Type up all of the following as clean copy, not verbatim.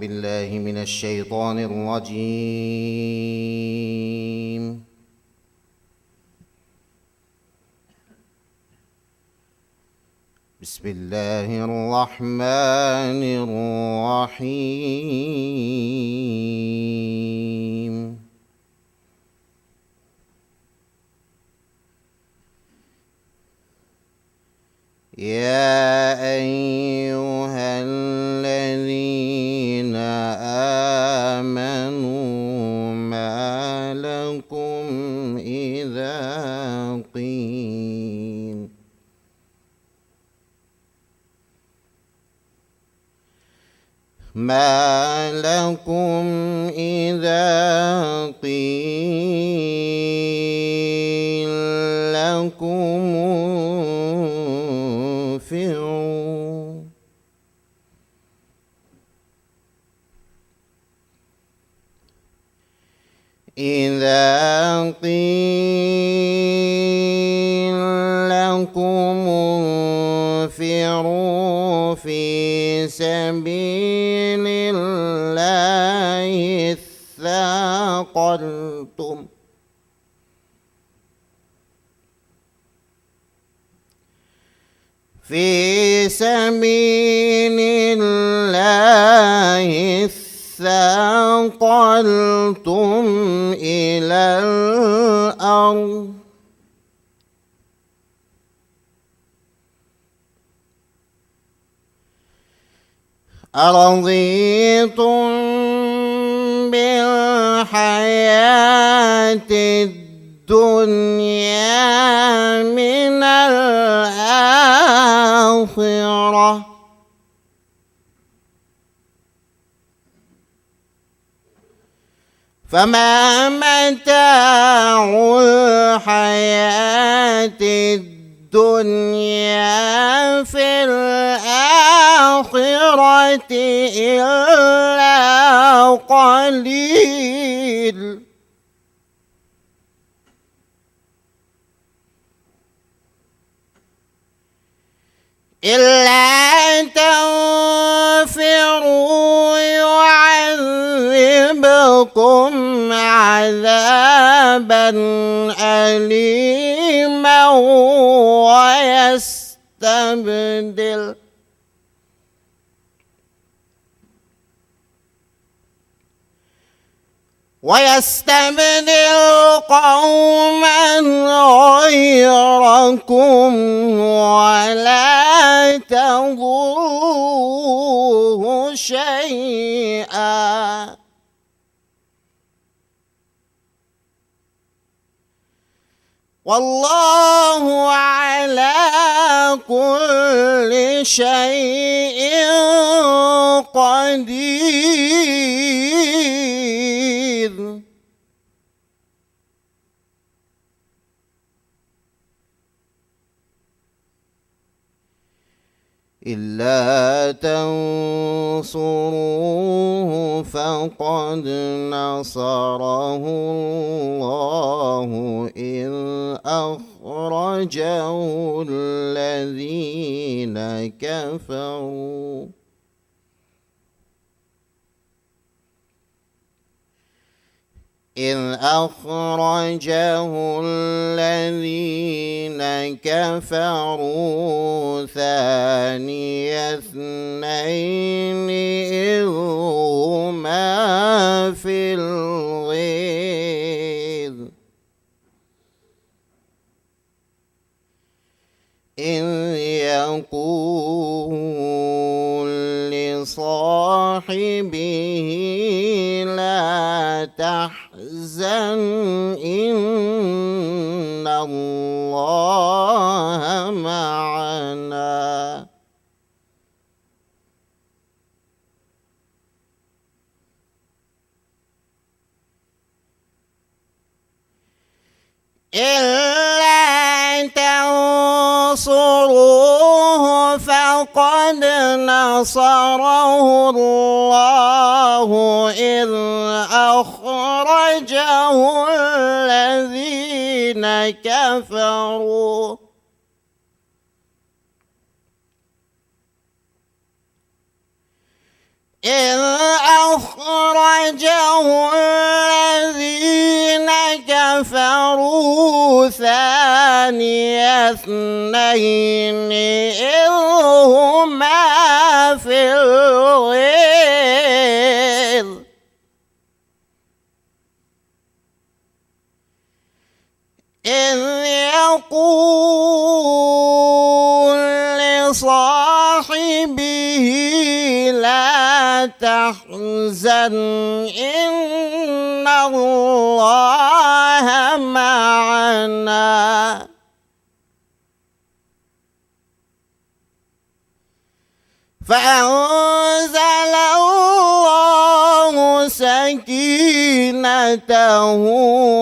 بالله من الشيطان الرجيم. بسم الله الرحمن الرحيم. يا أيها الذين آمنوا ما لكم إذا قيل لكم انفروا إذا قيل لكم انفروا في سبيل الله اثاقلتم في سبيل الله اثاقلتم إلى الأرض أرضيتم بالحياة الدنيا من الآخرة فما متاع الحياة الدنيا في الآخرة إلا قليل إلا تنفروا يعذبكم عذابا أليما ويستبدل قوما غيركم ولا تضروه شيئا والله على كل شيء قدير. إلا تنصروه فقد نصره الله إذ أخرجه الذين كفروا ثاني اثنين إذ هما في الغيظ إذ يقول لصاحبه لا تحزن إن الله معنا إلا تنصروه فقد نصره الله إذ أخرجه الذين كفروا إذ أخرجه الذين كفروا ثاني اثنين إذ هما في الغيظ إذ يقول لصاحبه لا تحزن إن الله معنا فأنزل الله سكينته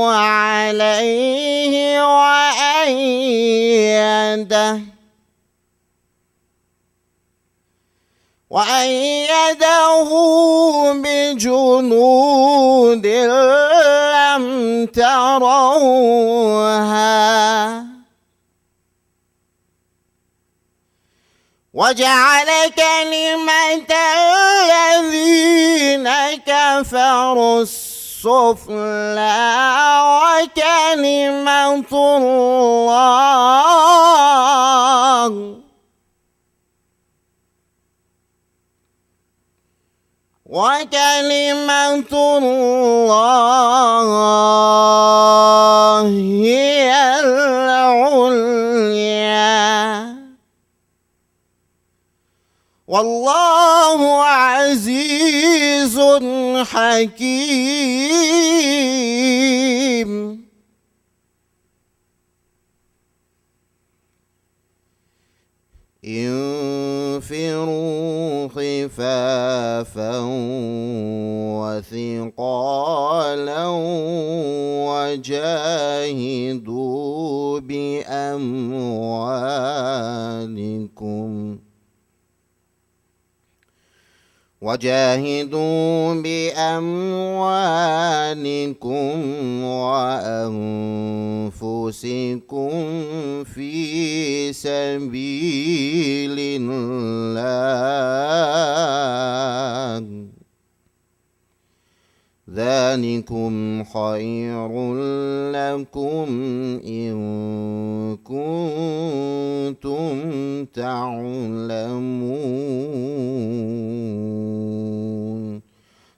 عليه وأيده بجنود لم تروها وجعل كلمة الذين كفروا السفلى وكلمة الله هي العليا والله عزيز حكيم انفروا خفافا وثقالا وجاهدوا بأموالكم وأنفسكم في سبيل الله ذلكم خير لكم إن كنتم تعلمون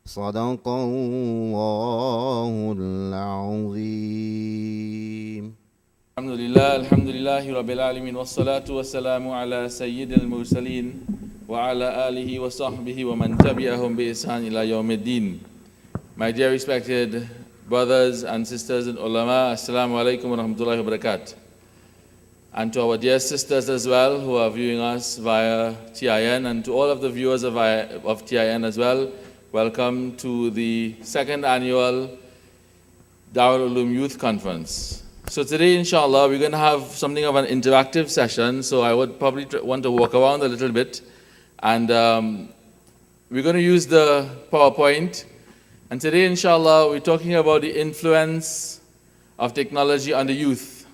صدق الله العظيم. الحمد لله رب العالمين والصلاة والسلام على سيد المرسلين وعلى آله وصحبه ومن تبعهم بإحسان إلى يوم الدين. My dear respected brothers and sisters in ulama, assalamu alaikum wa rahmatullahi wa barakatuh. And to our dear sisters as well who are viewing us via TIN, and to all of the viewers of TIN as well, welcome to the second annual Darul Uloom Youth Conference. So today, inshallah, we're going to have something of an interactive session, so I would probably want to walk around a little bit. And we're going to use the PowerPoint. And today, inshallah, we're talking about the influence of technology on the youth.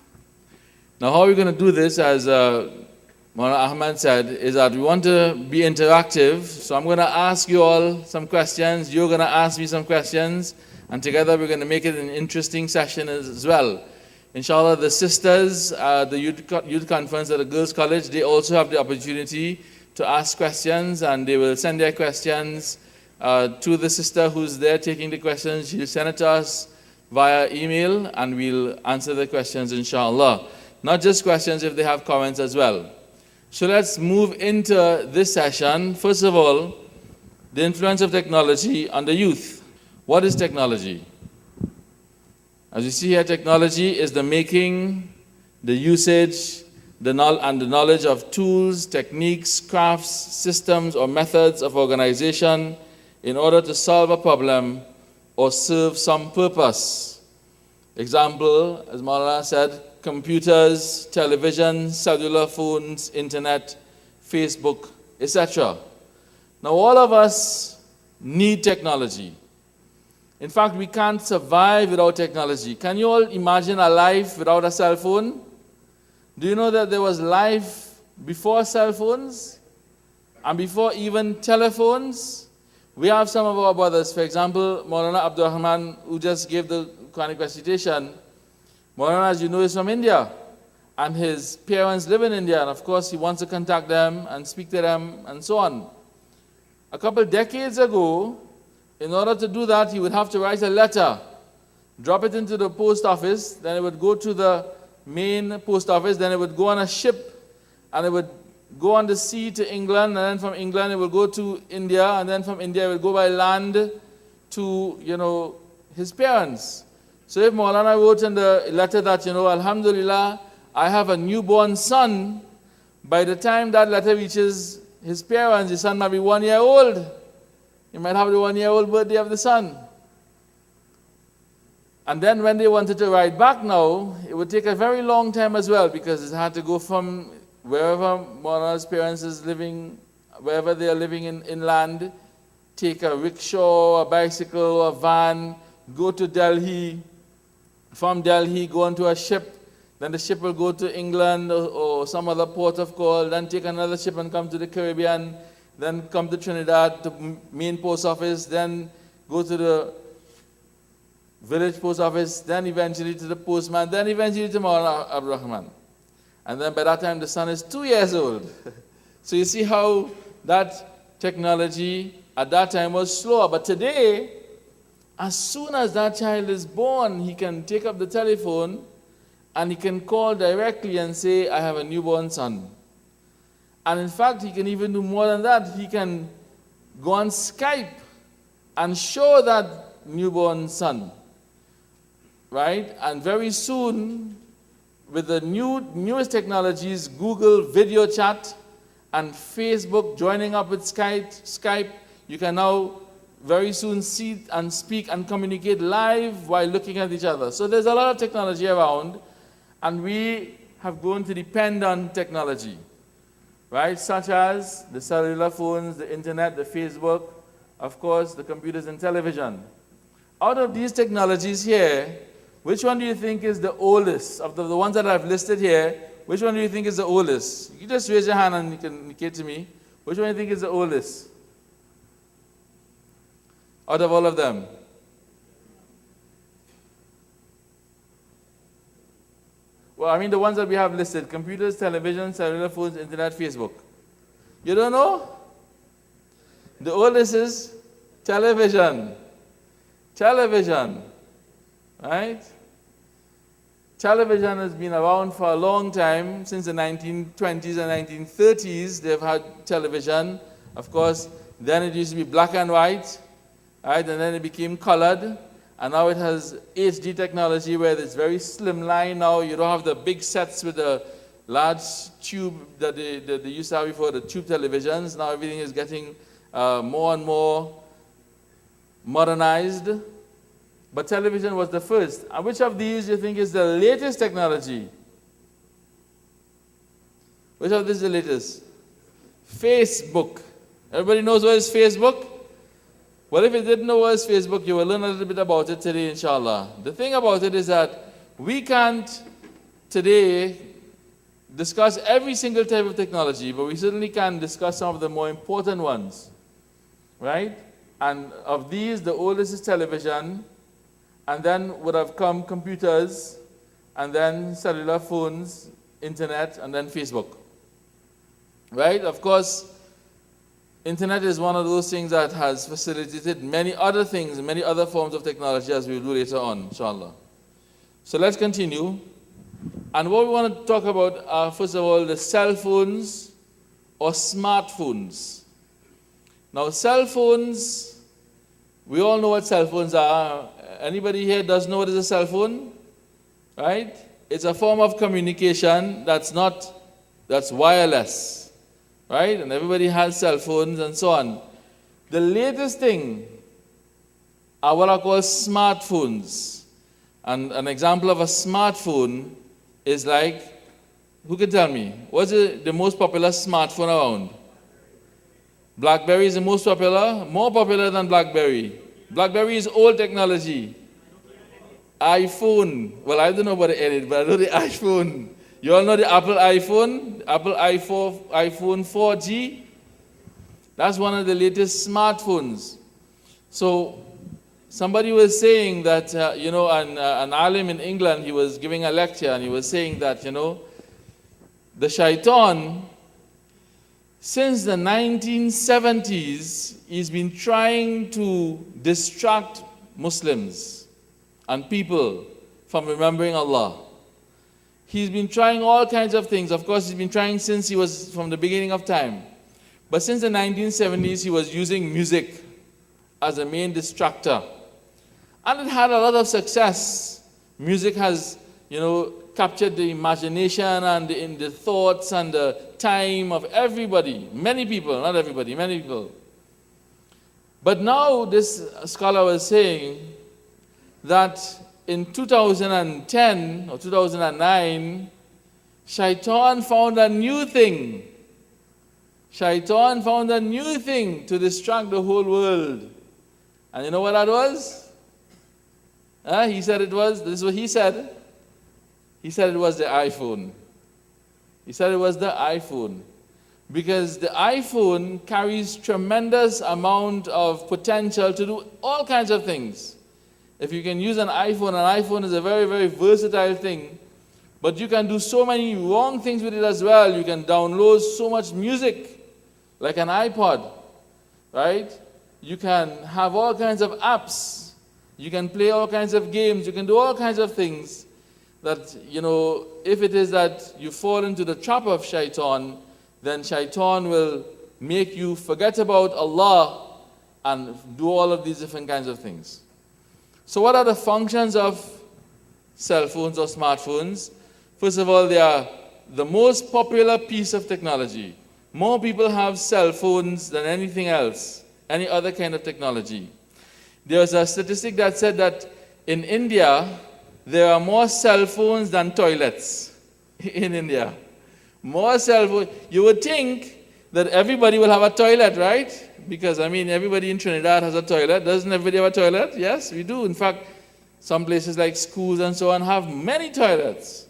Now, how we're going to do this, as Maulana Ahmad said, is that we want to be interactive. So I'm going to ask you all some questions. You're going to ask me some questions. And together, we're going to make it an interesting session as well. Inshallah, the sisters, the youth conference at the Girls' College, they also have the opportunity to ask questions, and they will send their questions to the sister who's there taking the questions. She'll send it to us via email, and we'll answer the questions, inshallah. Not just questions, if they have comments as well. So let's move into this session. First of all, the influence of technology on the youth. What is technology? As you see here, technology is the making, the usage, and the knowledge of tools, techniques, crafts, systems, or methods of organization in order to solve a problem or serve some purpose. Example, as Maulana said, computers, television, cellular phones, internet, Facebook, etc. Now all of us need technology. In fact, we can't survive without technology. Can you all imagine a life without a cell phone? Do you know that there was life before cell phones and before even telephones? We have some of our brothers, for example, Maulana Abdul Rahman, who just gave the Quranic recitation. Maulana, as you know, is from India, and his parents live in India, and of course he wants to contact them and speak to them and so on. A couple decades ago, in order to do that, he would have to write a letter, drop it into the post office, then it would go to the main post office, then it would go on a ship, and it would go on the sea to England, and then from England it would go to India, and then from India it would go by land to, his parents. So if Maulana wrote in the letter that, Alhamdulillah, I have a newborn son, by the time that letter reaches his parents, the son might be 1 year old. He might have the 1 year old birthday of the son. And then when they wanted to write back now, it would take a very long time as well, because it had to go from wherever Maulana's parents is living, wherever they are living in inland, take a rickshaw, a bicycle, a van, go to Delhi. From Delhi, go onto a ship. Then the ship will go to England or some other port of call. Then take another ship and come to the Caribbean. Then come to Trinidad, to main post office. Then go to the village post office. Then eventually to the postman. Then eventually to Maulana Abdul Rahman. And then by that time, the son is 2 years old. So you see how that technology at that time was slower. But today, as soon as that child is born, he can take up the telephone and he can call directly and say, I have a newborn son. And in fact, he can even do more than that. He can go on Skype and show that newborn son. Right? And very soon, with the newest technologies, Google video chat and Facebook joining up with Skype, you can now very soon see and speak and communicate live while looking at each other. So there's a lot of technology around, and we have grown to depend on technology, right? Such as the cellular phones, the internet, the Facebook, of course, the computers and television. Out of these technologies here, which one do you think is the oldest? Of the ones that I've listed here, which one do you think is the oldest? You just raise your hand and you can indicate to me. Which one do you think is the oldest? Out of all of them? Well, I mean the ones that we have listed: computers, television, cellular phones, internet, Facebook. You don't know? The oldest is television. Television. Right? Television has been around for a long time. Since the 1920s and 1930s, they've had television. Of course, then it used to be black and white. Right, and then it became colored, and now it has HD technology where it's very slimline now. You don't have the big sets with the large tube that they used to have before, the tube televisions. Now everything is getting more and more modernized. But television was the first. And which of these do you think is the latest technology? Which of these is the latest? Facebook. Everybody knows what is Facebook? Well, if you didn't know what is Facebook, you will learn a little bit about it today, inshallah. The thing about it is that we can't today discuss every single type of technology, but we certainly can discuss some of the more important ones, right? And of these, the oldest is television, and then would have come computers, and then cellular phones, internet, and then Facebook, right? Of course, internet is one of those things that has facilitated many other things, many other forms of technology, as we will do later on, inshallah. So let's continue. And what we want to talk about are, first of all, the cell phones or smartphones. Now, cell phones, we all know what cell phones are. Anybody here does know what is a cell phone? Right? It's a form of communication that's wireless. Right? And everybody has cell phones and so on. The latest thing are what are called smartphones. And an example of a smartphone is like, who can tell me? What's the most popular smartphone around? BlackBerry is the most popular, more popular than BlackBerry. BlackBerry is old technology. iPhone, well, I don't know about the edit, but I know the iPhone. You all know the Apple iPhone, iPhone 4G? That's one of the latest smartphones. So somebody was saying that, an alim in England, he was giving a lecture and he was saying that, the shaitan, since the 1970s, he's been trying to distract Muslims and people from remembering Allah. He's been trying all kinds of things. Of course, he's been trying since he was from the beginning of time. But since the 1970s, he was using music as a main distractor. And it had a lot of success. Music has, captured the imagination and the thoughts and the time of everybody. Many people, not everybody, many people. But now this scholar was saying that in 2010 or 2009, Shaitan found a new thing. Shaitan found a new thing to distract the whole world. And you know what that was? He said it was, this is what he said. He said it was the iPhone. He said it was the iPhone. Because the iPhone carries tremendous amount of potential to do all kinds of things. If you can use an iPhone is a very, very versatile thing. But you can do so many wrong things with it as well. You can download so much music, like an iPod, right? You can have all kinds of apps. You can play all kinds of games. You can do all kinds of things that, if it is that you fall into the trap of shaitan, then shaitan will make you forget about Allah and do all of these different kinds of things. So what are the functions of cell phones or smartphones? First of all, they are the most popular piece of technology. More people have cell phones than anything else, any other kind of technology. There was a statistic that said that in India, there are more cell phones than toilets in India. More cell phones. You would think that everybody will have a toilet, right? Because, everybody in Trinidad has a toilet. Doesn't everybody have a toilet? Yes, we do. In fact, some places like schools and so on have many toilets.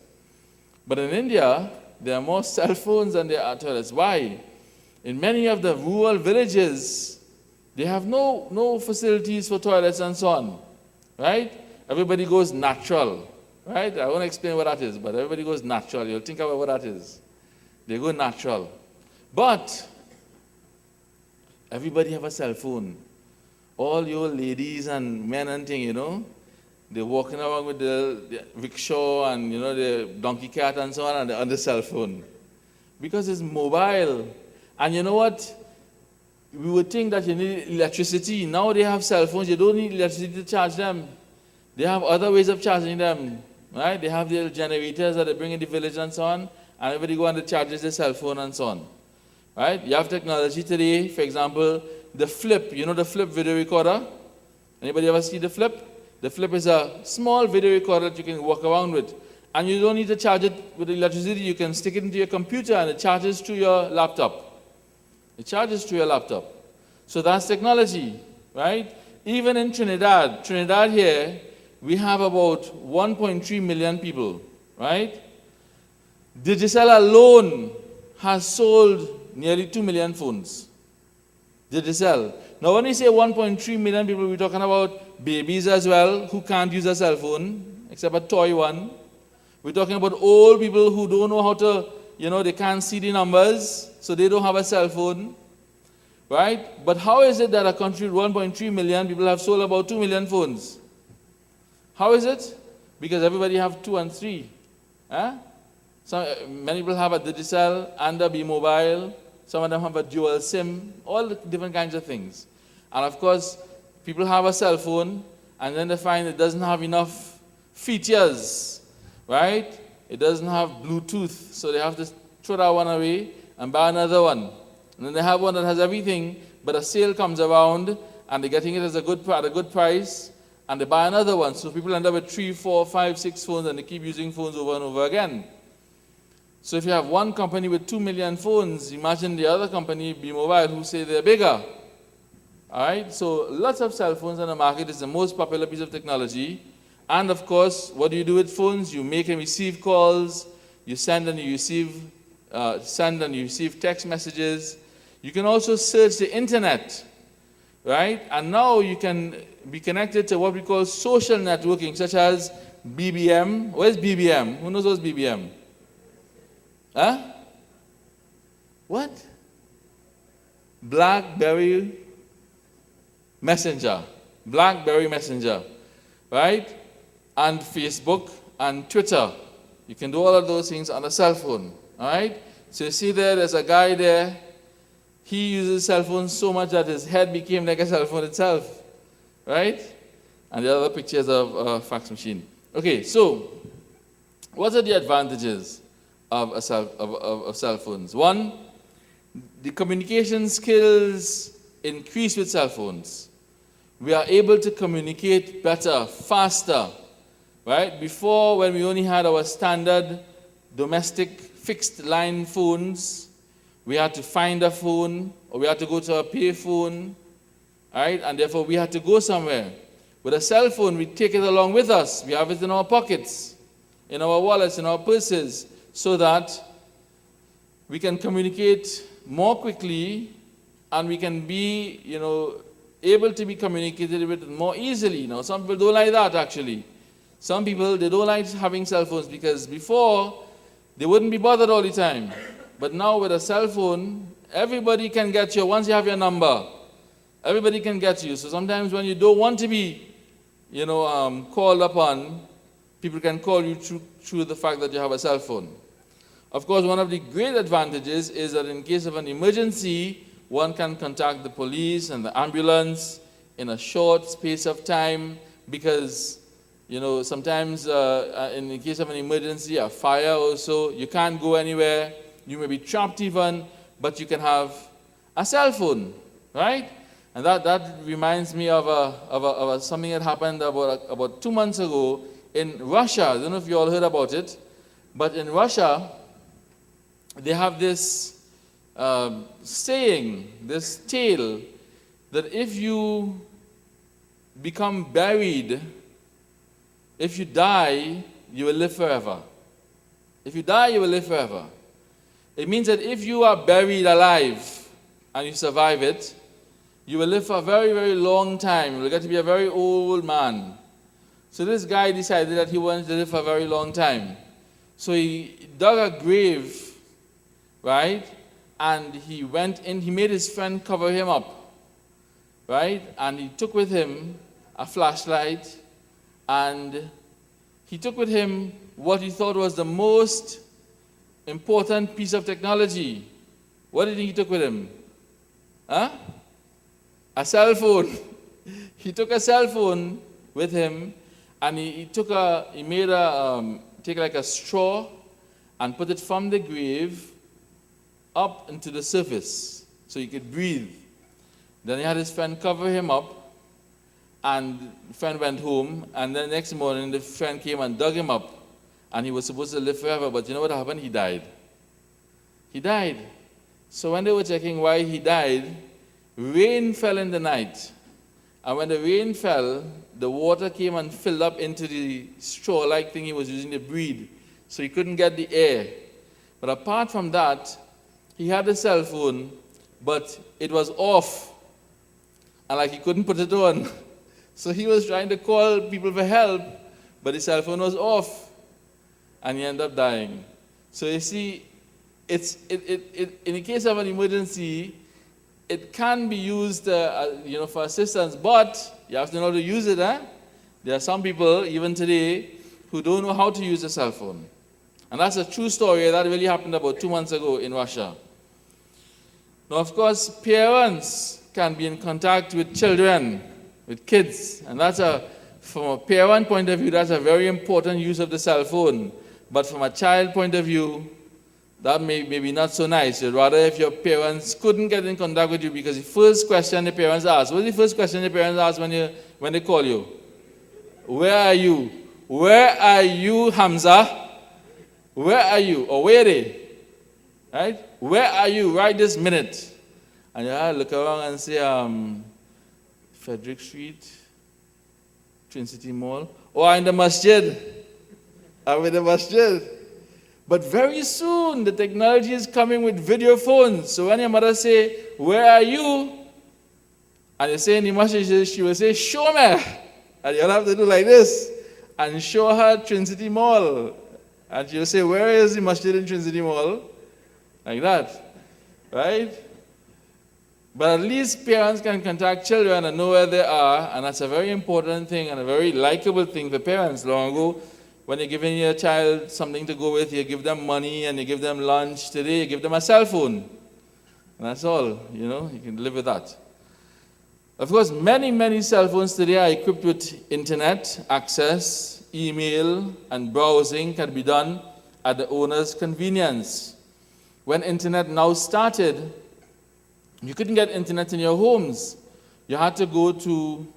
But in India, there are more cell phones than there are toilets. Why? In many of the rural villages, they have no facilities for toilets and so on, right? Everybody goes natural, right? I won't explain what that is, but everybody goes natural. You'll think about what that is. They go natural. But everybody have a cell phone. All your ladies and men and thing, they're walking around with the rickshaw and, the donkey cart and so on, and they're on the cell phone. Because it's mobile. And you know what? We would think that you need electricity. Now they have cell phones. You don't need electricity to charge them. They have other ways of charging them, right? They have their generators that they bring in the village and so on, and everybody go and charges their cell phone and so on, right? You have technology today, for example, the Flip. You know the Flip video recorder? Anybody ever see the Flip? The Flip is a small video recorder that you can walk around with, and you don't need to charge it with electricity. You can stick it into your computer, and it charges through your laptop. It charges through your laptop. So that's technology, right? Even in Trinidad here, we have about 1.3 million people, right? Digicel alone has sold nearly 2 million phones. Digicel. Now when we say 1.3 million people, we're talking about babies as well who can't use a cell phone, except a toy one. We're talking about old people who don't know how to, they can't see the numbers, so they don't have a cell phone, right? But how is it that a country with 1.3 million people have sold about 2 million phones? How is it? Because everybody have 2 and 3. Many people have a Digicel and a B-Mobile. Some of them have a dual SIM, all the different kinds of things. And of course, people have a cell phone, and then they find it doesn't have enough features, right? It doesn't have Bluetooth, so they have to throw that one away and buy another one. And then they have one that has everything, but a sale comes around, and they're getting it at a good price, and they buy another one. So people end up with 3, 4, 5, 6 phones, and they keep using phones over and over again. So if you have one company with 2 million phones, imagine the other company, B-Mobile, who say they're bigger. All right? So lots of cell phones on the market. Is the most popular piece of technology. And of course, what do you do with phones? You make and receive calls. You send and you receive text messages. You can also search the internet. right? And now you can be connected to what we call social networking, such as BBM. Where's BBM? Who knows what's BBM? Huh? What? BlackBerry Messenger. BlackBerry Messenger, right? And Facebook and Twitter. You can do all of those things on a cell phone, all right? So you see there's a guy there. He uses cell phones so much that his head became like a cell phone itself, right? And the other pictures of a fax machine. Okay, so what are the advantages of cell phones? One, the communication skills increase with cell phones. We are able to communicate better, faster, right? Before, when we only had our standard domestic fixed line phones, we had to find a phone, or we had to go to a pay phone, right? And therefore, we had to go somewhere. With a cell phone, we take it along with us. We have it in our pockets, in our wallets, in our purses, so that we can communicate more quickly, and we can be, able to be communicated with more easily. Some people don't like that, actually. Some people, they don't like having cell phones because before, they wouldn't be bothered all the time. But now with a cell phone, everybody can get you. Once you have your number, everybody can get you. So sometimes when you don't want to be, called upon, people can call you through the fact that you have a cell phone. Of course, one of the great advantages is that in case of an emergency, one can contact the police and the ambulance in a short space of time because, sometimes in the case of an emergency, a fire also, you can't go anywhere. You may be trapped even, but you can have a cell phone, right? And that reminds me of something that happened about 2 months ago in Russia. I don't know if you all heard about it, but in Russia, they have this saying, this tale, that if you become buried, if you die, you will live forever. If you die, you will live forever. It means that if you are buried alive and you survive it, you will live for a very, very long time. You will get to be a very old man. So this guy decided that he wanted to live for a very long time. So he dug a grave, right? And he went in, he made his friend cover him up, right? And he took with him a flashlight, and he took with him what he thought was the most important piece of technology. What did he took with him? Huh? A cell phone. He took a cell phone with him, and he made like a straw and put it from the grave up into the surface so he could breathe. Then he had his friend cover him up, and the friend went home, and then the next morning the friend came and dug him up, and he was supposed to live forever, but you know what happened? He died. He died. So when they were checking why he died, rain fell in the night. And when the rain fell, the water came and filled up into the straw-like thing he was using to breathe. So he couldn't get the air. But apart from that, he had a cell phone, but it was off. And he couldn't put it on. So he was trying to call people for help, but the cell phone was off. And he ended up dying. So you see, in the case of an emergency, it can be used for assistance, but you have to know how to use it. There are some people, even today, who don't know how to use a cell phone. And that's a true story. That really happened about 2 months ago in Russia. Now, of course, parents can be in contact with children, with kids. And from a parent point of view, that's a very important use of the cell phone. But from a child point of view, that may be not so nice. You'd rather if your parents couldn't get in contact with you, because the first question the parents ask, what's the first question the parents ask when they call you? Where are you? Where are you, Hamza? Where are you? Or where are they? Right? Where are you right this minute? And you look around and say, Frederick Street, Twin City Mall, or in the masjid. I'm in the masjid. But very soon, the technology is coming with video phones. So when your mother say, where are you? And you say in the message, she will say, show me. And you'll have to do like this and show her Trinity Mall. And she'll say, where is the masjid in Trinity Mall? Like that, right? But at least parents can contact children and know where they are, and that's a very important thing and a very likable thing for parents. Long ago, when you're giving your child something to go with, you give them money and you give them lunch. Today, you give them a cell phone. And that's all, you can live with that. Of course, many, many cell phones today are equipped with internet access, email, and browsing can be done at the owner's convenience. When internet now started, you couldn't get internet in your homes. You had to go to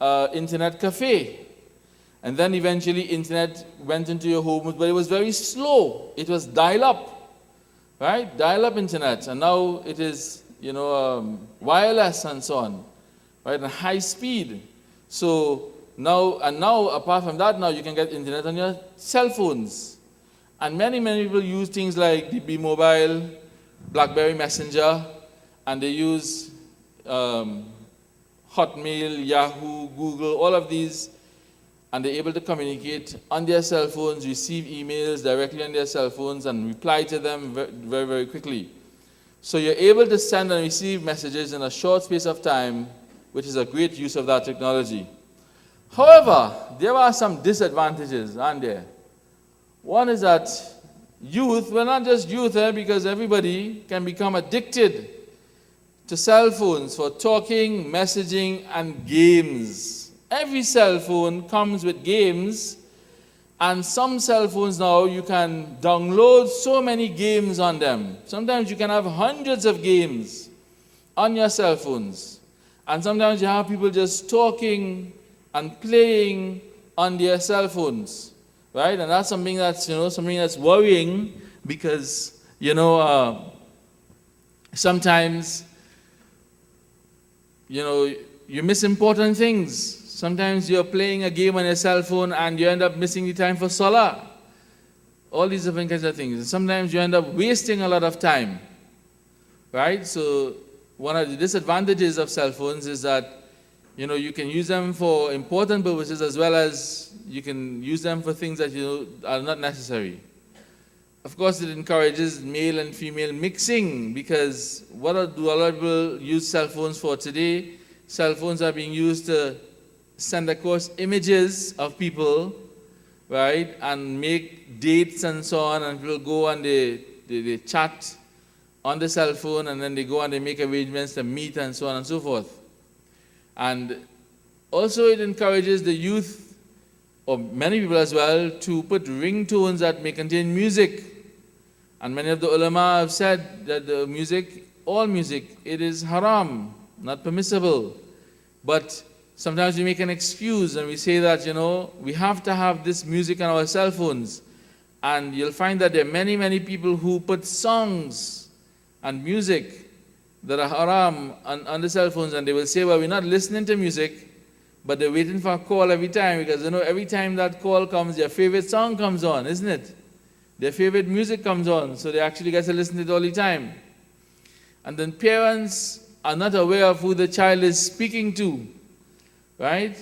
an internet cafe. And then eventually internet went into your homes, but it was very slow. It was dial-up, right? Dial-up internet. And now it is, wireless and so on, right? And high speed. So now, apart from that, now you can get internet on your cell phones. And many, many people use things like the B-Mobile, BlackBerry Messenger, and they use Hotmail, Yahoo, Google, all of these, and they're able to communicate on their cell phones, receive emails directly on their cell phones, and reply to them very, very quickly. So you're able to send and receive messages in a short space of time, which is a great use of that technology. However, there are some disadvantages, aren't there? One is that youth, well, not just youth, because everybody can become addicted to cell phones for talking, messaging, and games. Every cell phone comes with games, and some cell phones now you can download so many games on them. Sometimes you can have hundreds of games on your cell phones, and sometimes you have people just talking and playing on their cell phones, right? And that's something that's something that's worrying because sometimes you miss important things. Sometimes you're playing a game on your cell phone and you end up missing the time for salah. All these different kinds of things. And sometimes you end up wasting a lot of time, right? So one of the disadvantages of cell phones is that you can use them for important purposes as well as you can use them for things that are not necessary. Of course, it encourages male and female mixing because what do a lot of people use cell phones for today? Cell phones are being used to send across images of people, right, and make dates and so on, and people go and they chat on the cell phone, and then they go and they make arrangements to meet and so on and so forth. And also it encourages the youth, or many people as well, to put ringtones that may contain music. And many of the ulama have said that the music, all music, it is haram, not permissible. But sometimes we make an excuse and we say that, we have to have this music on our cell phones. And you'll find that there are many, many people who put songs and music that are haram on the cell phones, and they will say, well, we're not listening to music, but they're waiting for a call every time, because every time that call comes, their favorite song comes on, isn't it? Their favorite music comes on, so they actually get to listen to it all the time. And then parents are not aware of who the child is speaking to, right?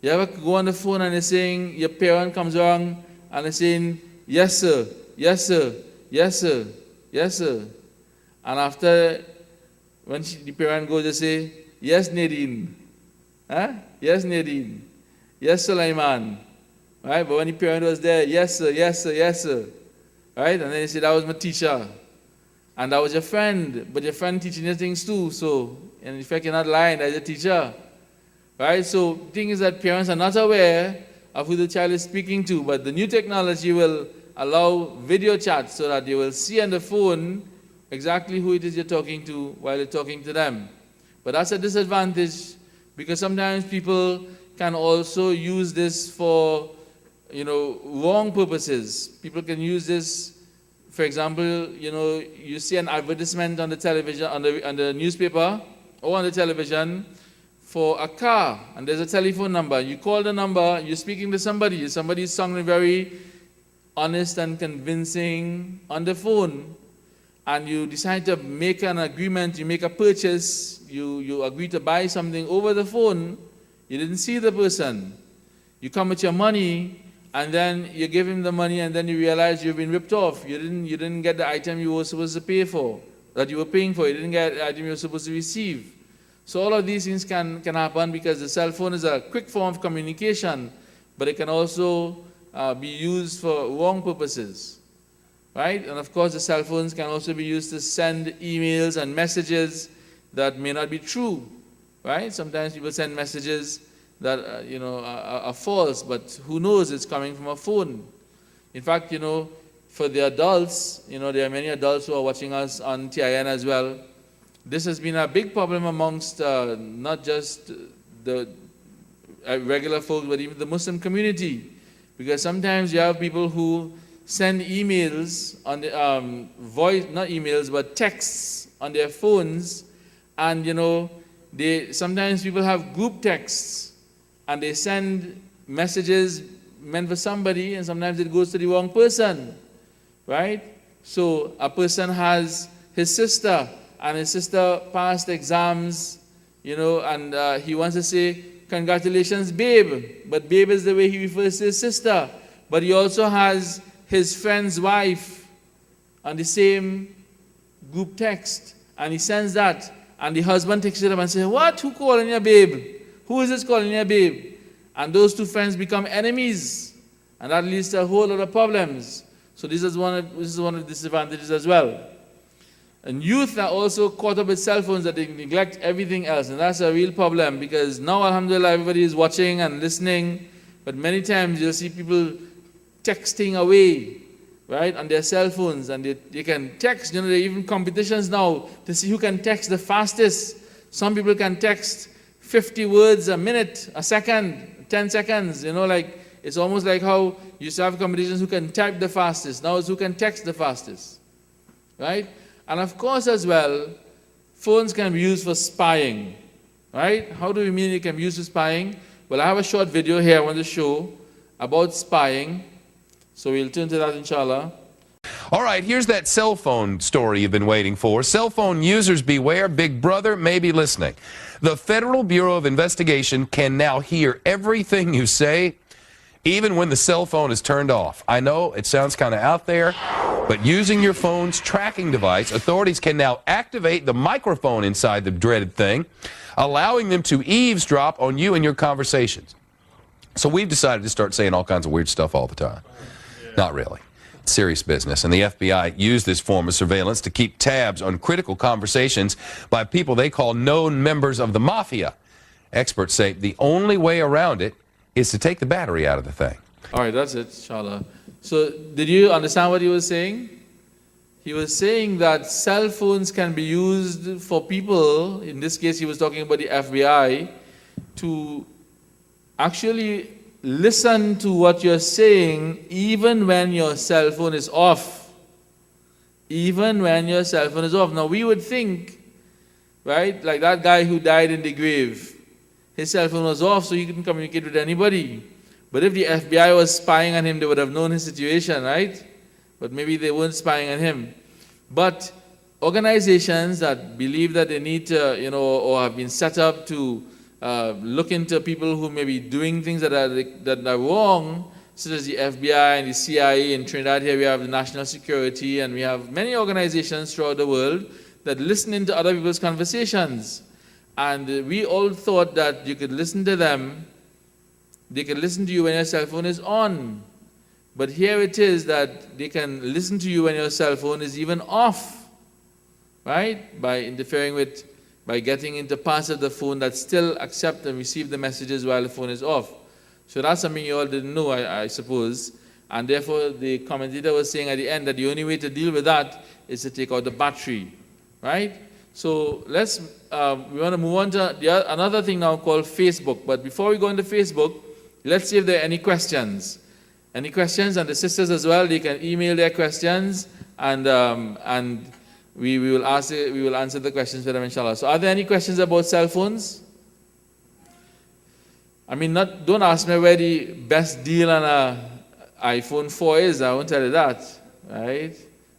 You ever go on the phone and they're saying, your parent comes around and they're saying, yes sir, yes sir, yes sir, yes sir. And after, when the parent goes, they say, yes Nadine, yes Nadine, yes Sulaiman. Right? But when the parent was there, yes sir, yes sir, yes sir. Right? And then they say, that was my teacher. And that was your friend, but your friend teaching you things too. So, in fact, you're not lying, that's your teacher. Right? So, the thing is that parents are not aware of who the child is speaking to, but the new technology will allow video chat so that they will see on the phone exactly who it is you're talking to while you're talking to them. But that's a disadvantage because sometimes people can also use this for wrong purposes. People can use this, for example, you see an advertisement on the television, on the newspaper or on the television for a car, and there's a telephone number. You call the number, you're speaking to somebody. Somebody's sounding very honest and convincing on the phone, and you decide to make an agreement, you make a purchase, you agree to buy something over the phone, you didn't see the person. You come with your money, and then you give him the money, and then you realize you've been ripped off. You didn't get the item you were supposed to pay for, that you were paying for. You didn't get the item you were supposed to receive. So all of these things can happen because the cell phone is a quick form of communication, but it can also be used for wrong purposes, right? And of course, the cell phones can also be used to send emails and messages that may not be true, right? Sometimes people send messages that are false, but who knows, it's coming from a phone. In fact, for the adults, there are many adults who are watching us on TIN as well. This has been a big problem amongst not just the regular folks, but even the Muslim community. Because sometimes you have people who send emails on the not emails, but texts on their phones, and sometimes people have group texts, and they send messages meant for somebody, and sometimes it goes to the wrong person, right? So a person has his sister, and his sister passed exams, and he wants to say, congratulations, babe. But babe is the way he refers to his sister. But he also has his friend's wife on the same group text, and he sends that. And the husband takes it up and says, what? Who calling you babe? Who is this calling you babe? And those two friends become enemies. And that leads to a whole lot of problems. So this is one of the disadvantages as well. And youth are also caught up with cell phones that they neglect everything else. And that's a real problem because now, alhamdulillah, everybody is watching and listening. But many times you'll see people texting away, right, on their cell phones. And they can text. There are even competitions now to see who can text the fastest. Some people can text 50 words a minute, a second, 10 seconds. It's almost like how you used to have competitions who can type the fastest. Now it's who can text the fastest, right? And of course, as well, phones can be used for spying, right? How do we mean it can be used for spying? Well, I have a short video here I want to show about spying. So we'll turn to that, inshallah. All right, here's that cell phone story you've been waiting for. Cell phone users beware, Big Brother may be listening. The Federal Bureau of Investigation can now hear everything you say, even when the cell phone is turned off. I know it sounds kind of out there, but using your phone's tracking device, authorities can now activate the microphone inside the dreaded thing, allowing them to eavesdrop on you and your conversations. So we've decided to start saying all kinds of weird stuff all the time. Not really. It's serious business, and the FBI used this form of surveillance to keep tabs on critical conversations by people they call known members of the mafia. Experts say the only way around it is to take the battery out of the thing. All right, that's it, inshallah. So did you understand what he was saying? He was saying that cell phones can be used for people, in this case he was talking about the FBI, to actually listen to what you're saying even when your cell phone is off. Even when your cell phone is off. Now we would think, right, like that guy who died in the grave, his cell phone was off so he couldn't communicate with anybody. But if the FBI was spying on him, they would have known his situation, right? But maybe they weren't spying on him. But organizations that believe that they need to, or have been set up to look into people who may be doing things that are wrong, such as the FBI and the CIA. In Trinidad here we have the National Security, and we have many organizations throughout the world that listen into other people's conversations. And we all thought that you could listen to them, they can listen to you when your cell phone is on. But here it is that they can listen to you when your cell phone is even off, right? By getting into parts of the phone that still accept and receive the messages while the phone is off. So that's something you all didn't know, I suppose. And therefore, the commentator was saying at the end that the only way to deal with that is to take out the battery, right? So we want to move on to another thing now called Facebook. But before we go into Facebook, let's see if there are any questions. Any questions? And the sisters as well, they can email their questions, and we will answer the questions for them, inshallah. So are there any questions about cell phones? I mean, don't ask me where the best deal on an iPhone 4 is. I won't tell you that, right?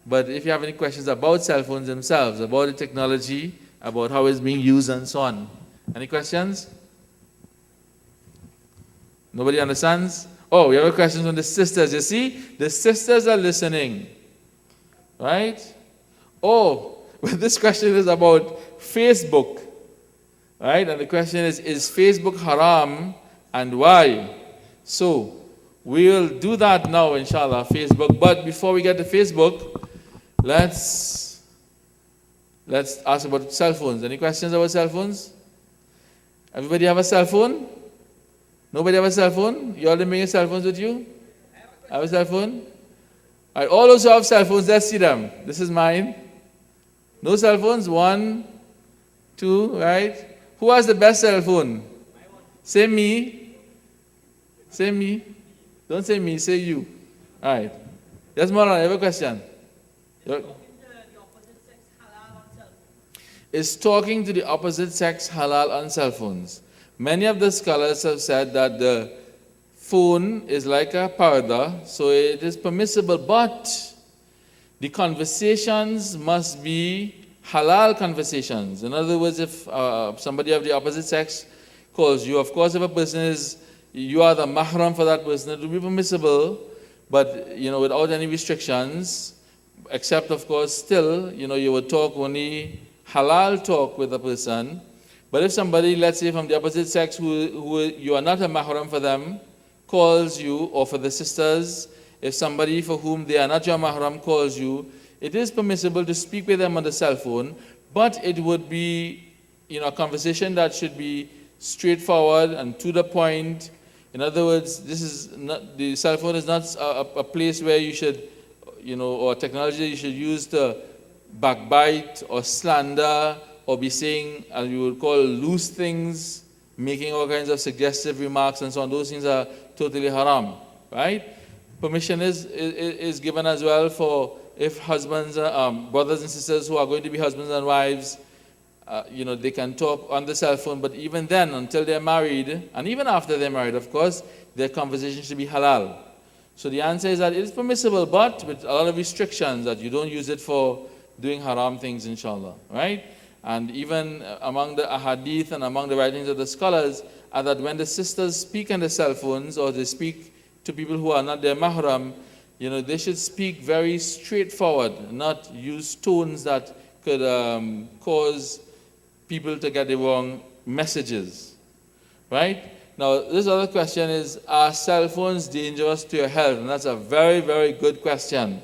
But if you have any questions about cell phones themselves, about the technology, about how it's being used and so on. Any questions? Nobody understands? Oh, we have a question from the sisters. You see, the sisters are listening. Right? Oh, well, this question is about Facebook. Right? And the question is Facebook haram and why? So, we'll do that now, inshallah, Facebook. But before we get to Facebook, let's ask about cell phones. Any questions about cell phones? Everybody have a cell phone? Nobody have a cell phone? You all didn't bring your cell phones with you? I have a cell phone? All right, all those who have cell phones, let's see them. This is mine. No cell phones? 1, 2, right? Who has the best cell phone? Say me. Say me. Don't say me, say you. All right. Yes, Maulana, I have a question. Is talking to the opposite sex halal on cell phones? Many of the scholars have said that the phone is like a parda, so it is permissible, but the conversations must be halal conversations. In other words, if somebody of the opposite sex calls you, of course, if a person is, you are the mahram for that person, it will be permissible, but, without any restrictions, except, of course, still, you would talk only halal talk with a person. But if somebody, let's say from the opposite sex, who you are not a mahram for them, calls you, or for the sisters, if somebody for whom they are not your mahram calls you, it is permissible to speak with them on the cell phone, but it would be, a conversation that should be straightforward and to the point. In other words, the cell phone is not a place where you should, or technology you should use to backbite or slander or be saying, as you would call, loose things, making all kinds of suggestive remarks and so on. Those things are totally haram, right? Permission is given as well for if husbands, brothers and sisters who are going to be husbands and wives, they can talk on the cell phone, but even then, until they're married, and even after they're married, of course, their conversation should be halal. So the answer is that it is permissible, but with a lot of restrictions, that you don't use it for doing haram things, inshallah, right? And even among the ahadith and among the writings of the scholars are that when the sisters speak on the cell phones or they speak to people who are not their mahram, they should speak very straightforward, not use tones that could cause people to get the wrong messages, right? Now, this other question is, are cell phones dangerous to your health? And that's a very, very good question.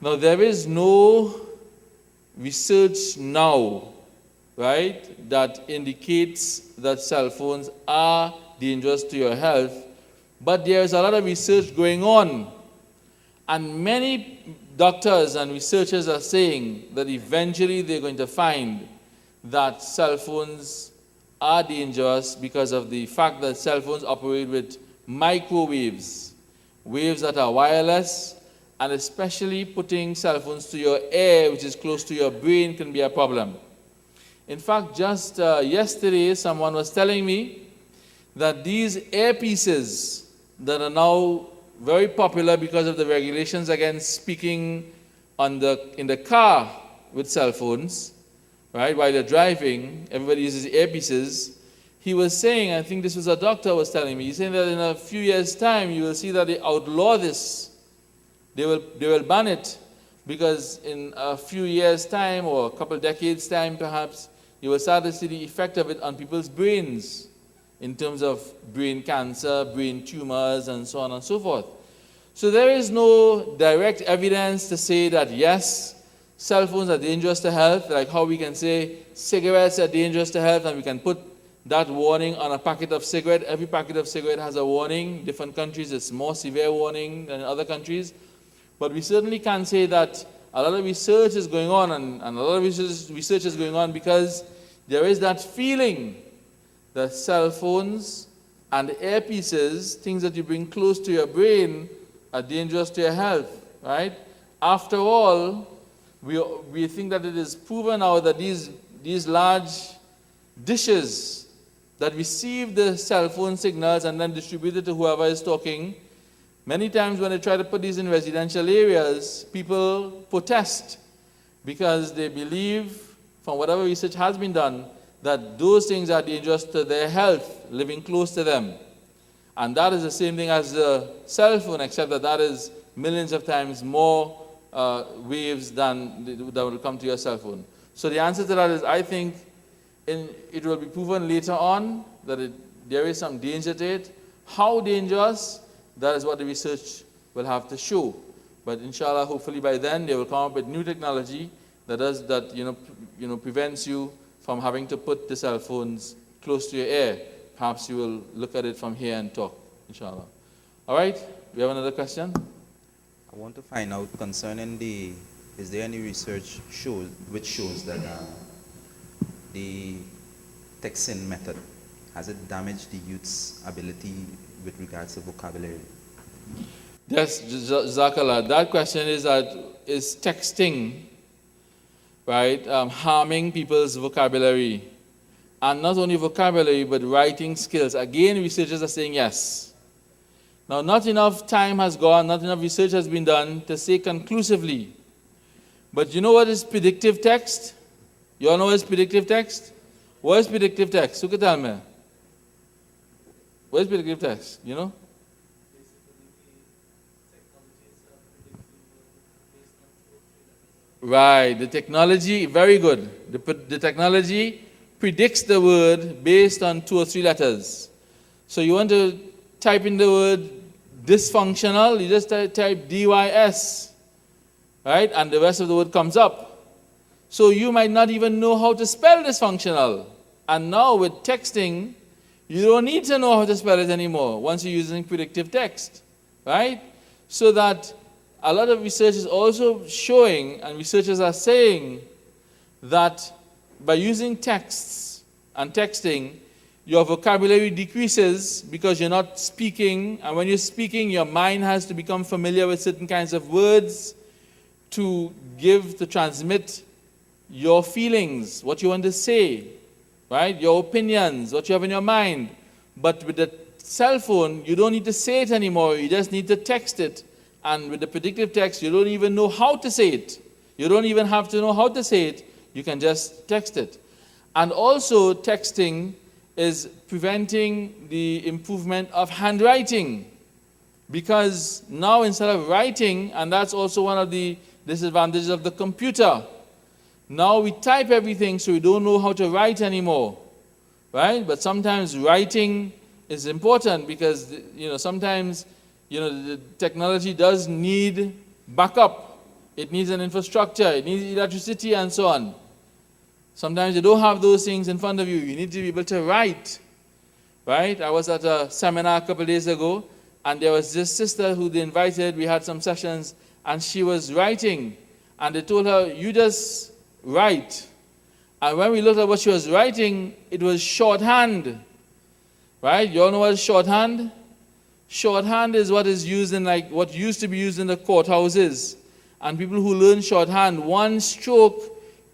Now, there is no research now, right, that indicates that cell phones are dangerous to your health, but there is a lot of research going on, and many doctors and researchers are saying that eventually they're going to find that cell phones are dangerous because of the fact that cell phones operate with microwaves, waves that are wireless, and especially putting cell phones to your ear, which is close to your brain, can be a problem. In fact, just yesterday, someone was telling me that these earpieces that are now very popular because of the regulations against speaking in the car with cell phones, right, while you're driving, everybody uses earpieces. He was saying, I think this was a doctor was telling me, he's saying that in a few years' time, you will see that they outlaw this. They will ban it, because in a few years' time or a couple decades' time perhaps, you will start to see the effect of it on people's brains in terms of brain cancer, brain tumors, and so on and so forth. So there is no direct evidence to say that yes, cell phones are dangerous to health, like how we can say cigarettes are dangerous to health and we can put that warning on a packet of cigarette. Every packet of cigarette has a warning. Different countries, it's more severe warning than in other countries. But we certainly can say that a lot of research is going on, and a lot of research is going on because there is that feeling that cell phones and earpieces, things that you bring close to your brain, are dangerous to your health, right? After all, we think that it is proven now that these large dishes that receive the cell phone signals and then distribute it to whoever is talking, Many times when they try to put these in residential areas, people protest because they believe, from whatever research has been done, that those things are dangerous to their health, living close to them. And that is the same thing as the cell phone, except that that is millions of times more waves than that will come to your cell phone. So the answer to that is, I think it will be proven later on that there is some danger to it. How dangerous, that is what the research will have to show. But inshallah, hopefully by then they will come up with new technology that prevents you from having to put the cell phones close to your ear. Perhaps you will look at it from here and talk, inshallah. All right, we have another question? I want to find out concerning is there any research which shows that the texting method, has it damaged the youth's ability with regards to vocabulary? Yes, Jazakallah. That question is texting, right, harming people's vocabulary? And not only vocabulary, but writing skills. Again, researchers are saying yes. Now, not enough time has gone, not enough research has been done to say conclusively. But you know what is predictive text? You all know what is predictive text? What is predictive text? Who can tell me? What is predictive text? You know? Right, the technology, very good. The technology predicts the word based on 2 or 3 letters. So you want to type in the word dysfunctional, you just type DYS, right? And the rest of the word comes up. So you might not even know how to spell dysfunctional. And now with texting, you don't need to know how to spell it anymore once you're using predictive text, right? So that a lot of research is also showing, and researchers are saying, that by using texts and texting, your vocabulary decreases because you're not speaking, and when you're speaking, your mind has to become familiar with certain kinds of words to transmit your feelings, what you want to say, right? Your opinions, what you have in your mind. But with the cell phone, you don't need to say it anymore, you just need to text it. And with the predictive text, you don't even know how to say it. You don't even have to know how to say it. You can just text it. And also, texting is preventing the improvement of handwriting. Because now instead of writing, and that's also one of the disadvantages of the computer, now we type everything so we don't know how to write anymore. Right? But sometimes writing is important because, sometimes the technology does need backup. It needs an infrastructure. It needs electricity and so on. Sometimes you don't have those things in front of you. You need to be able to write. Right? I was at a seminar a couple of days ago, and there was this sister who they invited. We had some sessions, and she was writing. And they told her, you just write. And when we looked at what she was writing, it was shorthand. Right? You all know what is shorthand? Shorthand is what is used in what used to be used in the courthouses. And people who learn shorthand, one stroke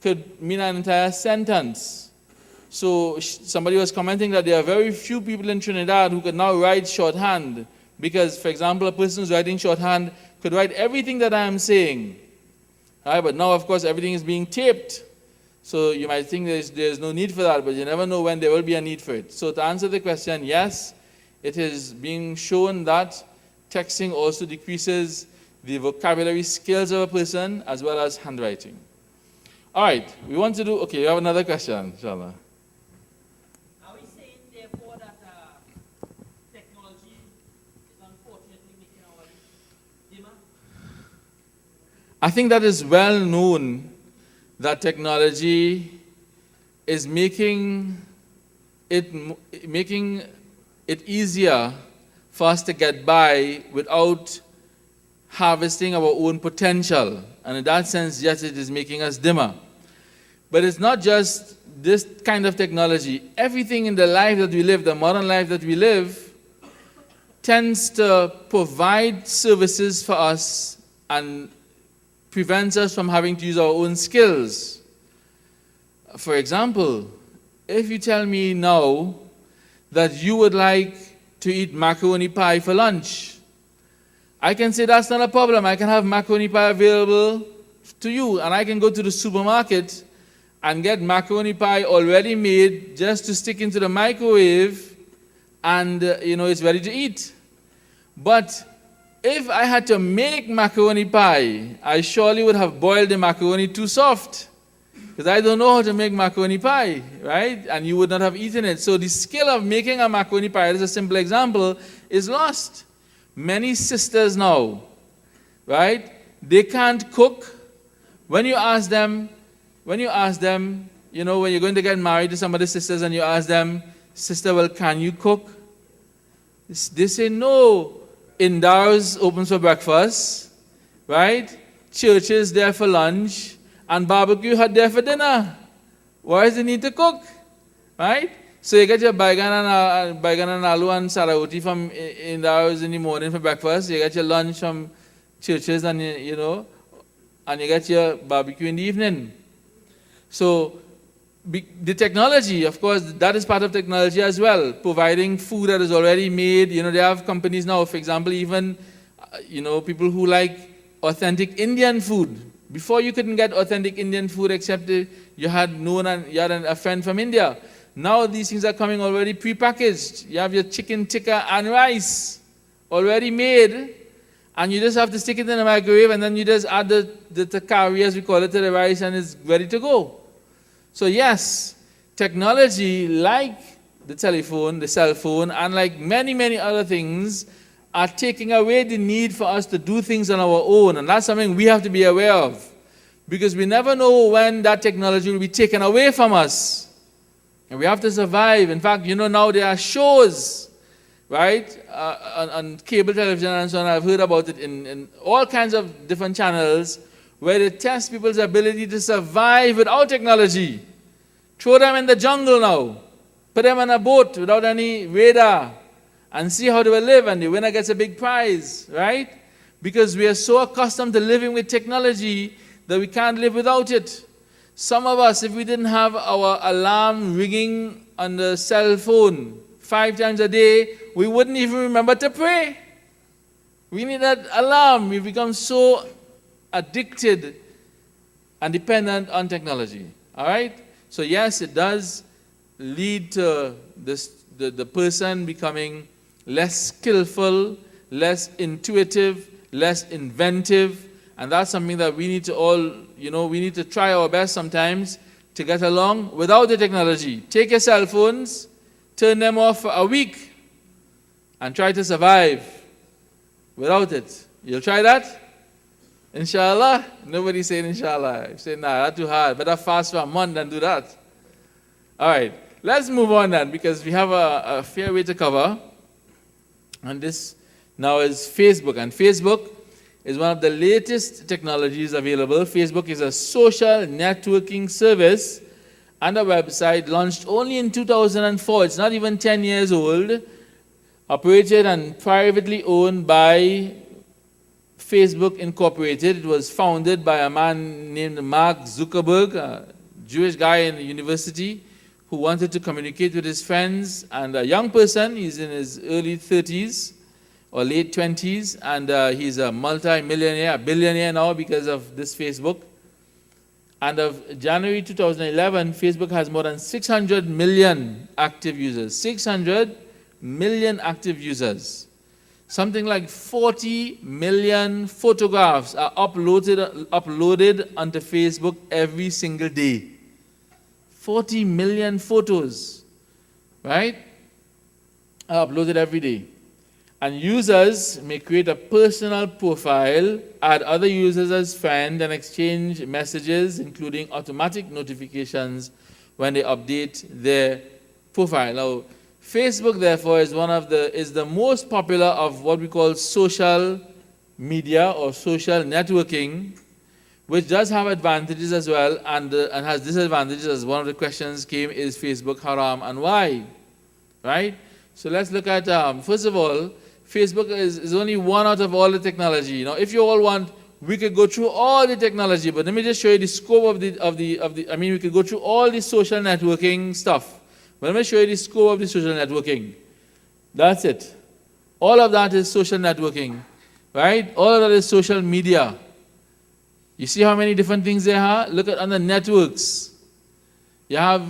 could mean an entire sentence. So somebody was commenting that there are very few people in Trinidad who could now write shorthand. Because, for example, a person who's writing shorthand could write everything that I am saying. Right? But now, of course, everything is being taped. So you might think there's no need for that, but you never know when there will be a need for it. So to answer the question, yes, it is being shown that texting also decreases the vocabulary skills of a person as well as handwriting. All right, we want to do, okay, we have another question, inshallah. Are we saying, therefore, that technology is unfortunately making our life dimmer? I think that is well known that technology is making it easier for us to get by without harvesting our own potential. And in that sense, yes, it is making us dimmer. But it's not just this kind of technology. Everything in the life that we live, the modern life that we live, tends to provide services for us and prevents us from having to use our own skills. For example, if you tell me now that you would like to eat macaroni pie for lunch, I can say that's not a problem. I can have macaroni pie available to you, and I can go to the supermarket and get macaroni pie already made just to stick into the microwave, and it's ready to eat. But if I had to make macaroni pie, I surely would have boiled the macaroni too soft, because I don't know how to make macaroni pie, right? And you would not have eaten it. So the skill of making a macaroni pie, as a simple example, is lost. Many sisters now, right? They can't cook. When you ask them, when you're going to get married to some of the sisters and you ask them, sister, well, can you cook? They say no. Indoors opens for breakfast, right? Churches there for lunch, and barbecue hut there for dinner. Why does it need to cook, right? So you get your baigan and aloo and sarawuti from indoors in the morning for breakfast. You get your lunch from churches, and and you get your barbecue in the evening. So the technology, of course, that is part of technology as well, providing food that is already made. They have companies now, for example, even, people who like authentic Indian food. Before you couldn't get authentic Indian food except you had a friend from India. Now these things are coming already pre-packaged. You have your chicken tikka and rice already made, and you just have to stick it in the microwave, and then you just add the curry, as we call it, to the rice, and it's ready to go. So yes, technology like the telephone, the cell phone, and like many, many other things are taking away the need for us to do things on our own. And that's something we have to be aware of, because we never know when that technology will be taken away from us. And we have to survive. In fact, now there are shows, right, on cable television and so on. I've heard about it in all kinds of different channels, where they test people's ability to survive without technology. Throw them in the jungle now. Put them on a boat without any radar and see how they will live, and the winner gets a big prize, right? Because we are so accustomed to living with technology that we can't live without it. Some of us, if we didn't have our alarm ringing on the cell phone 5 times a day, we wouldn't even remember to pray. We need that alarm. We've become so addicted and dependent on technology. All right? So yes, it does lead to the person becoming less skillful, less intuitive, less inventive, and that's something that we need to all, we need to try our best sometimes to get along without the technology. Take your cell phones, turn them off for a week, and try to survive without it. You'll try that? Inshallah? Nobody's saying inshallah. You say, nah, that's too hard. Better fast for a month than do that. All right, let's move on then, because we have a fair way to cover. And this now is Facebook. And Facebook is one of the latest technologies available. Facebook is a social networking service and a website launched only in 2004. It's not even 10 years old. Operated and privately owned by Facebook Incorporated. It was founded by a man named Mark Zuckerberg, a Jewish guy in the university who wanted to communicate with his friends, and a young person. He's in his early 30s or late 20s, and he's a multi-millionaire, a billionaire now because of this Facebook. And of January 2011, Facebook has more than 600 million active users. 600 million active users. Something like 40 million photographs are uploaded onto Facebook every single day. 40 million photos, right, are uploaded every day. And users may create a personal profile, add other users as friends, and exchange messages, including automatic notifications when they update their profile. Now, Facebook, therefore, is the most popular of what we call social media or social networking, which does have advantages as well, and has disadvantages. As one of the questions came, is Facebook haram and why? Right? So let's look at, first of all, Facebook is only one out of all the technology. Now, if you all want, we could go through all the technology, but let me just show you the scope we could go through all the social networking stuff. But let me show you the scope of the social networking. That's it. All of that is social networking, right? All of that is social media. You see how many different things there are? Look at other networks. You have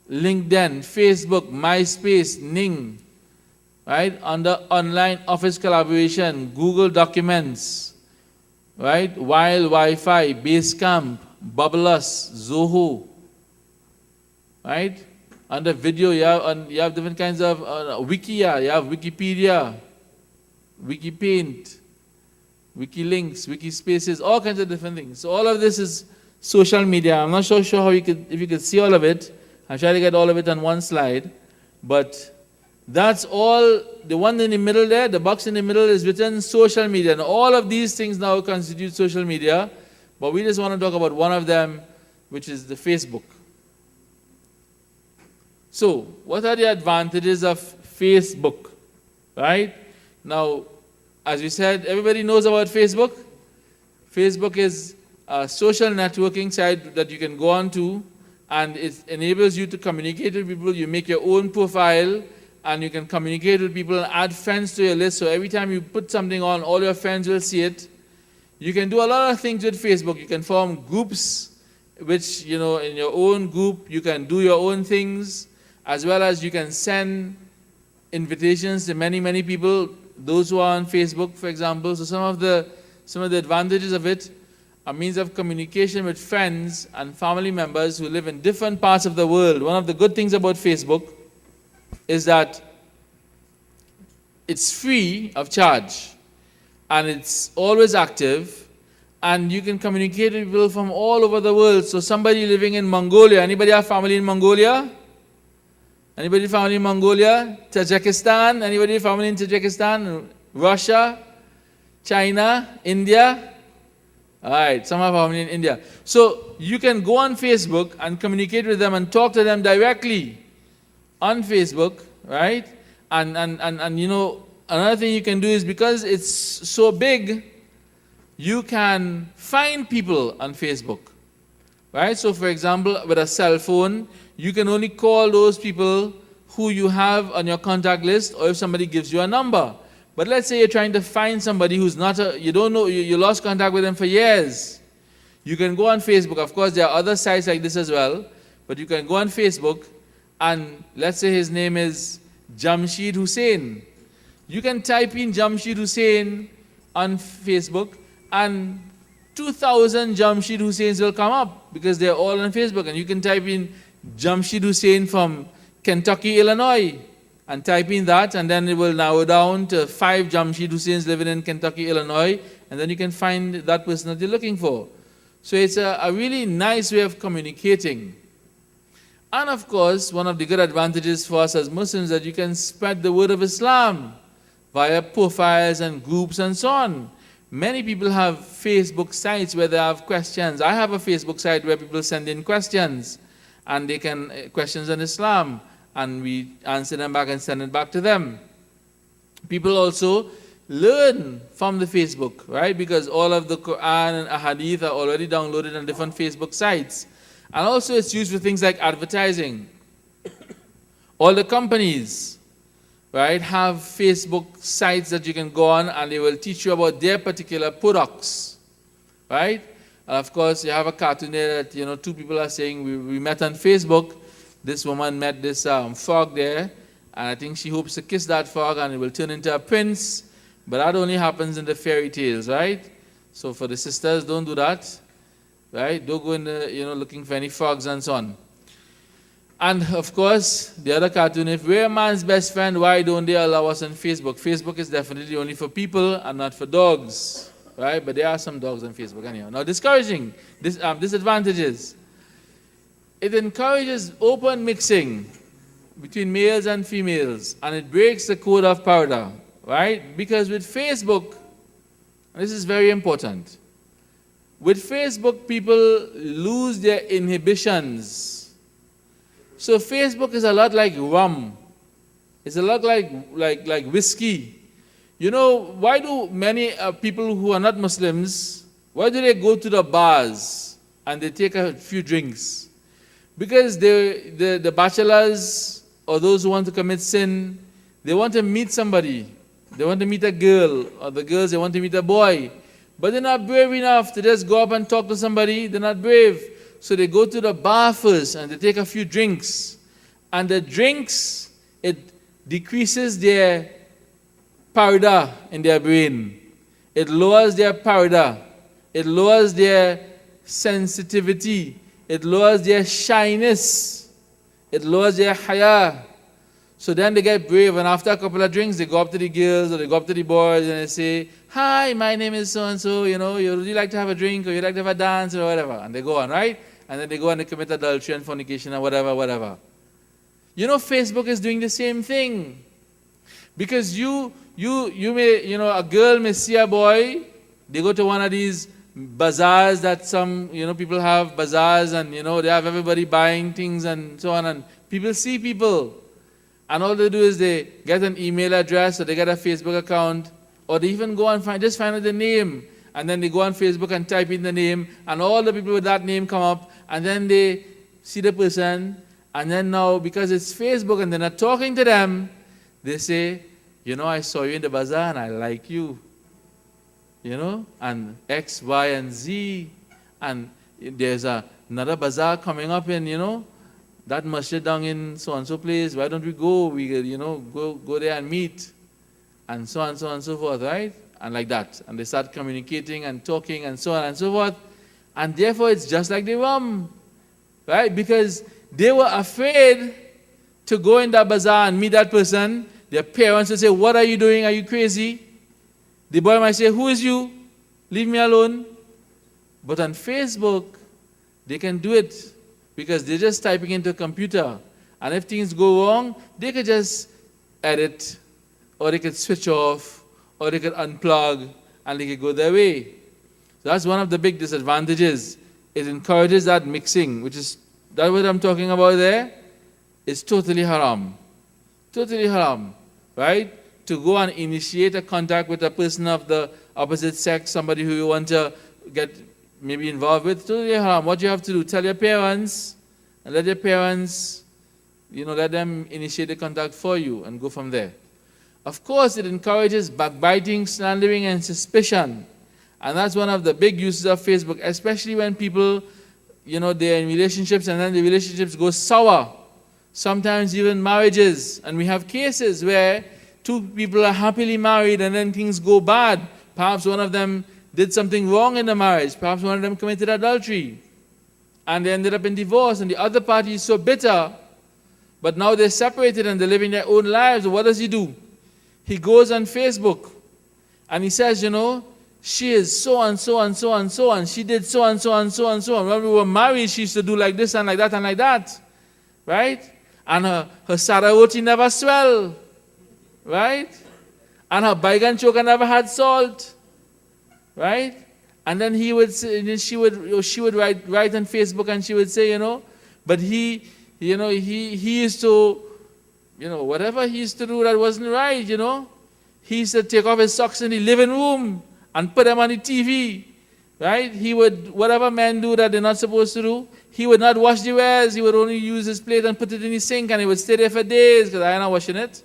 LinkedIn, Facebook, MySpace, Ning, right? Under online office collaboration, Google Documents, right? Wild Wi-Fi, Basecamp, Bubblus, Zoho, right? Under video, you have different kinds of Wikia, you have Wikipedia, Wikipaint, Wikilinks, Wikispaces, all kinds of different things. So all of this is social media. I'm not so sure how if you could see all of it. I'll try to get all of it on one slide. But that's all. The one in the middle there, the box in the middle is written social media. And all of these things now constitute social media. But we just want to talk about one of them, which is the Facebook. So, what are the advantages of Facebook? Right? Now, as we said, everybody knows about Facebook. Facebook is a social networking site that you can go on to, and it enables you to communicate with people. You make your own profile, and you can communicate with people and add friends to your list. So every time you put something on, all your friends will see it. You can do a lot of things with Facebook. You can form groups, which, in your own group, you can do your own things, as well as you can send invitations to many, many people, those who are on Facebook, for example. So some of the advantages of it, a means of communication with friends and family members who live in different parts of the world. One of the good things about Facebook is that it's free of charge, and it's always active, and you can communicate with people from all over the world. So somebody living in Mongolia, anybody have family in Mongolia? Anybody family in Mongolia? Tajikistan? Anybody family in Tajikistan? Russia? China? India? All right, some have family in India. So you can go on Facebook and communicate with them and talk to them directly on Facebook, right? And another thing you can do is, because it's so big, you can find people on Facebook, right? So for example, with a cell phone, you can only call those people who you have on your contact list, or if somebody gives you a number. But let's say you're trying to find somebody who's you don't know, you lost contact with them for years. You can go on Facebook. Of course, there are other sites like this as well, but you can go on Facebook, and let's say his name is Jamshid Hussain. You can type in Jamshid Hussain on Facebook, and 2,000 Jamshid Hussains will come up, because they're all on Facebook. And you can type in Jamshid Hussain from Kentucky, Illinois, and type in that, and then it will narrow down to 5 Jamshid Hussains living in Kentucky, Illinois, and then you can find that person that you're looking for. So it's a really nice way of communicating. And of course, one of the good advantages for us as Muslims is that you can spread the word of Islam via profiles and groups and so on. Many people have Facebook sites where they have questions. I have a Facebook site where people send in questions, and they can questions on Islam, and we answer them back and send it back to them. People also learn from the Facebook, right? Because all of the Quran and Ahadith are already downloaded on different Facebook sites. And also it's used for things like advertising. All the companies, right, have Facebook sites that you can go on, and they will teach you about their particular products, right? And of course, you have a cartoon there that, 2 people are saying, we met on Facebook. This woman met this frog there, and I think she hopes to kiss that frog and it will turn into a prince. But that only happens in the fairy tales, right? So for the sisters, don't do that, right? Don't go in looking for any frogs and so on. And of course, the other cartoon, if we're a man's best friend, why don't they allow us on Facebook? Facebook is definitely only for people and not for dogs, right? But there are some dogs on Facebook anyhow. Now, discouraging, disadvantages. It encourages open mixing between males and females, and it breaks the code of powder, right? Because with Facebook, and this is very important, with Facebook, people lose their inhibitions. So Facebook is a lot like rum. It's a lot like whiskey. Why do many people who are not Muslims, why do they go to the bars and they take a few drinks? Because the bachelors or those who want to commit sin, they want to meet somebody They want to meet a girl, or the girls, they want to meet a boy. But they're not brave enough to just go up and talk to somebody. They're not brave. So they go to the bar first and they take a few drinks. And the drinks, it decreases their powder in their brain. It lowers their powder. It lowers their sensitivity. It lowers their shyness. It lowers their haya. So then they get brave, and after a couple of drinks, they go up to the girls or they go up to the boys and they say, "Hi, my name is so-and-so, would you like to have a drink or you'd like to have a dance or whatever?" And they go on, right? And then they go and they commit adultery and fornication or whatever. Facebook is doing the same thing. Because you may, a girl may see a boy, they go to one of these bazaars that some, people have bazaars and, they have everybody buying things and so on, and people see people. And all they do is they get an email address or they get a Facebook account, or they even go and find out the name. And then they go on Facebook and type in the name, and all the people with that name come up, and then they see the person, and then now, because it's Facebook and they're not talking to them, they say, I saw you in the bazaar and I like you. And X, Y, and Z, and there's another bazaar coming up in, that masjid down in so-and-so place, why don't we go? We go there and meet, and so on and so forth, right? And like that. And they start communicating and talking and so on and so forth. And therefore, it's just like the rum, right? Because they were afraid to go in that bazaar and meet that person. Their parents would say, "What are you doing? Are you crazy?" The boy might say, "Who is you? Leave me alone." But on Facebook, they can do it because they're just typing into a computer. And if things go wrong, they could just edit, or they could switch off, or they could unplug, and they could go their way. So that's one of the big disadvantages. It encourages that mixing, which is, that's what I'm talking about there. It's totally haram. Totally haram, right? To go and initiate a contact with a person of the opposite sex, somebody who you want to get maybe involved with, totally haram. What you have to do, tell your parents, and let your parents, let them initiate the contact for you and go from there. Of course, it encourages backbiting, slandering, and suspicion. And that's one of the big uses of Facebook, especially when people, they're in relationships and then the relationships go sour. Sometimes even marriages. And we have cases where two people are happily married and then things go bad. Perhaps one of them did something wrong in the marriage. Perhaps one of them committed adultery. And they ended up in divorce, and the other party is so bitter. But now they're separated and they're living their own lives. What does he do? He goes on Facebook and he says, she is so and so and so and so, and she did so and so and so and so. And when we were married, she used to do like this and like that and like that. Right? And her sarawati never swell. Right? And her baigan choka never had salt. Right? And then he would say, she would write on Facebook, and she would say, but he used to, whatever he used to do that wasn't right, He used to take off his socks in the living room and put them on the TV, right? He would, whatever men do that they're not supposed to do, he would not wash the wares. He would only use his plate and put it in the sink, and it would stay there for days because I am not washing it.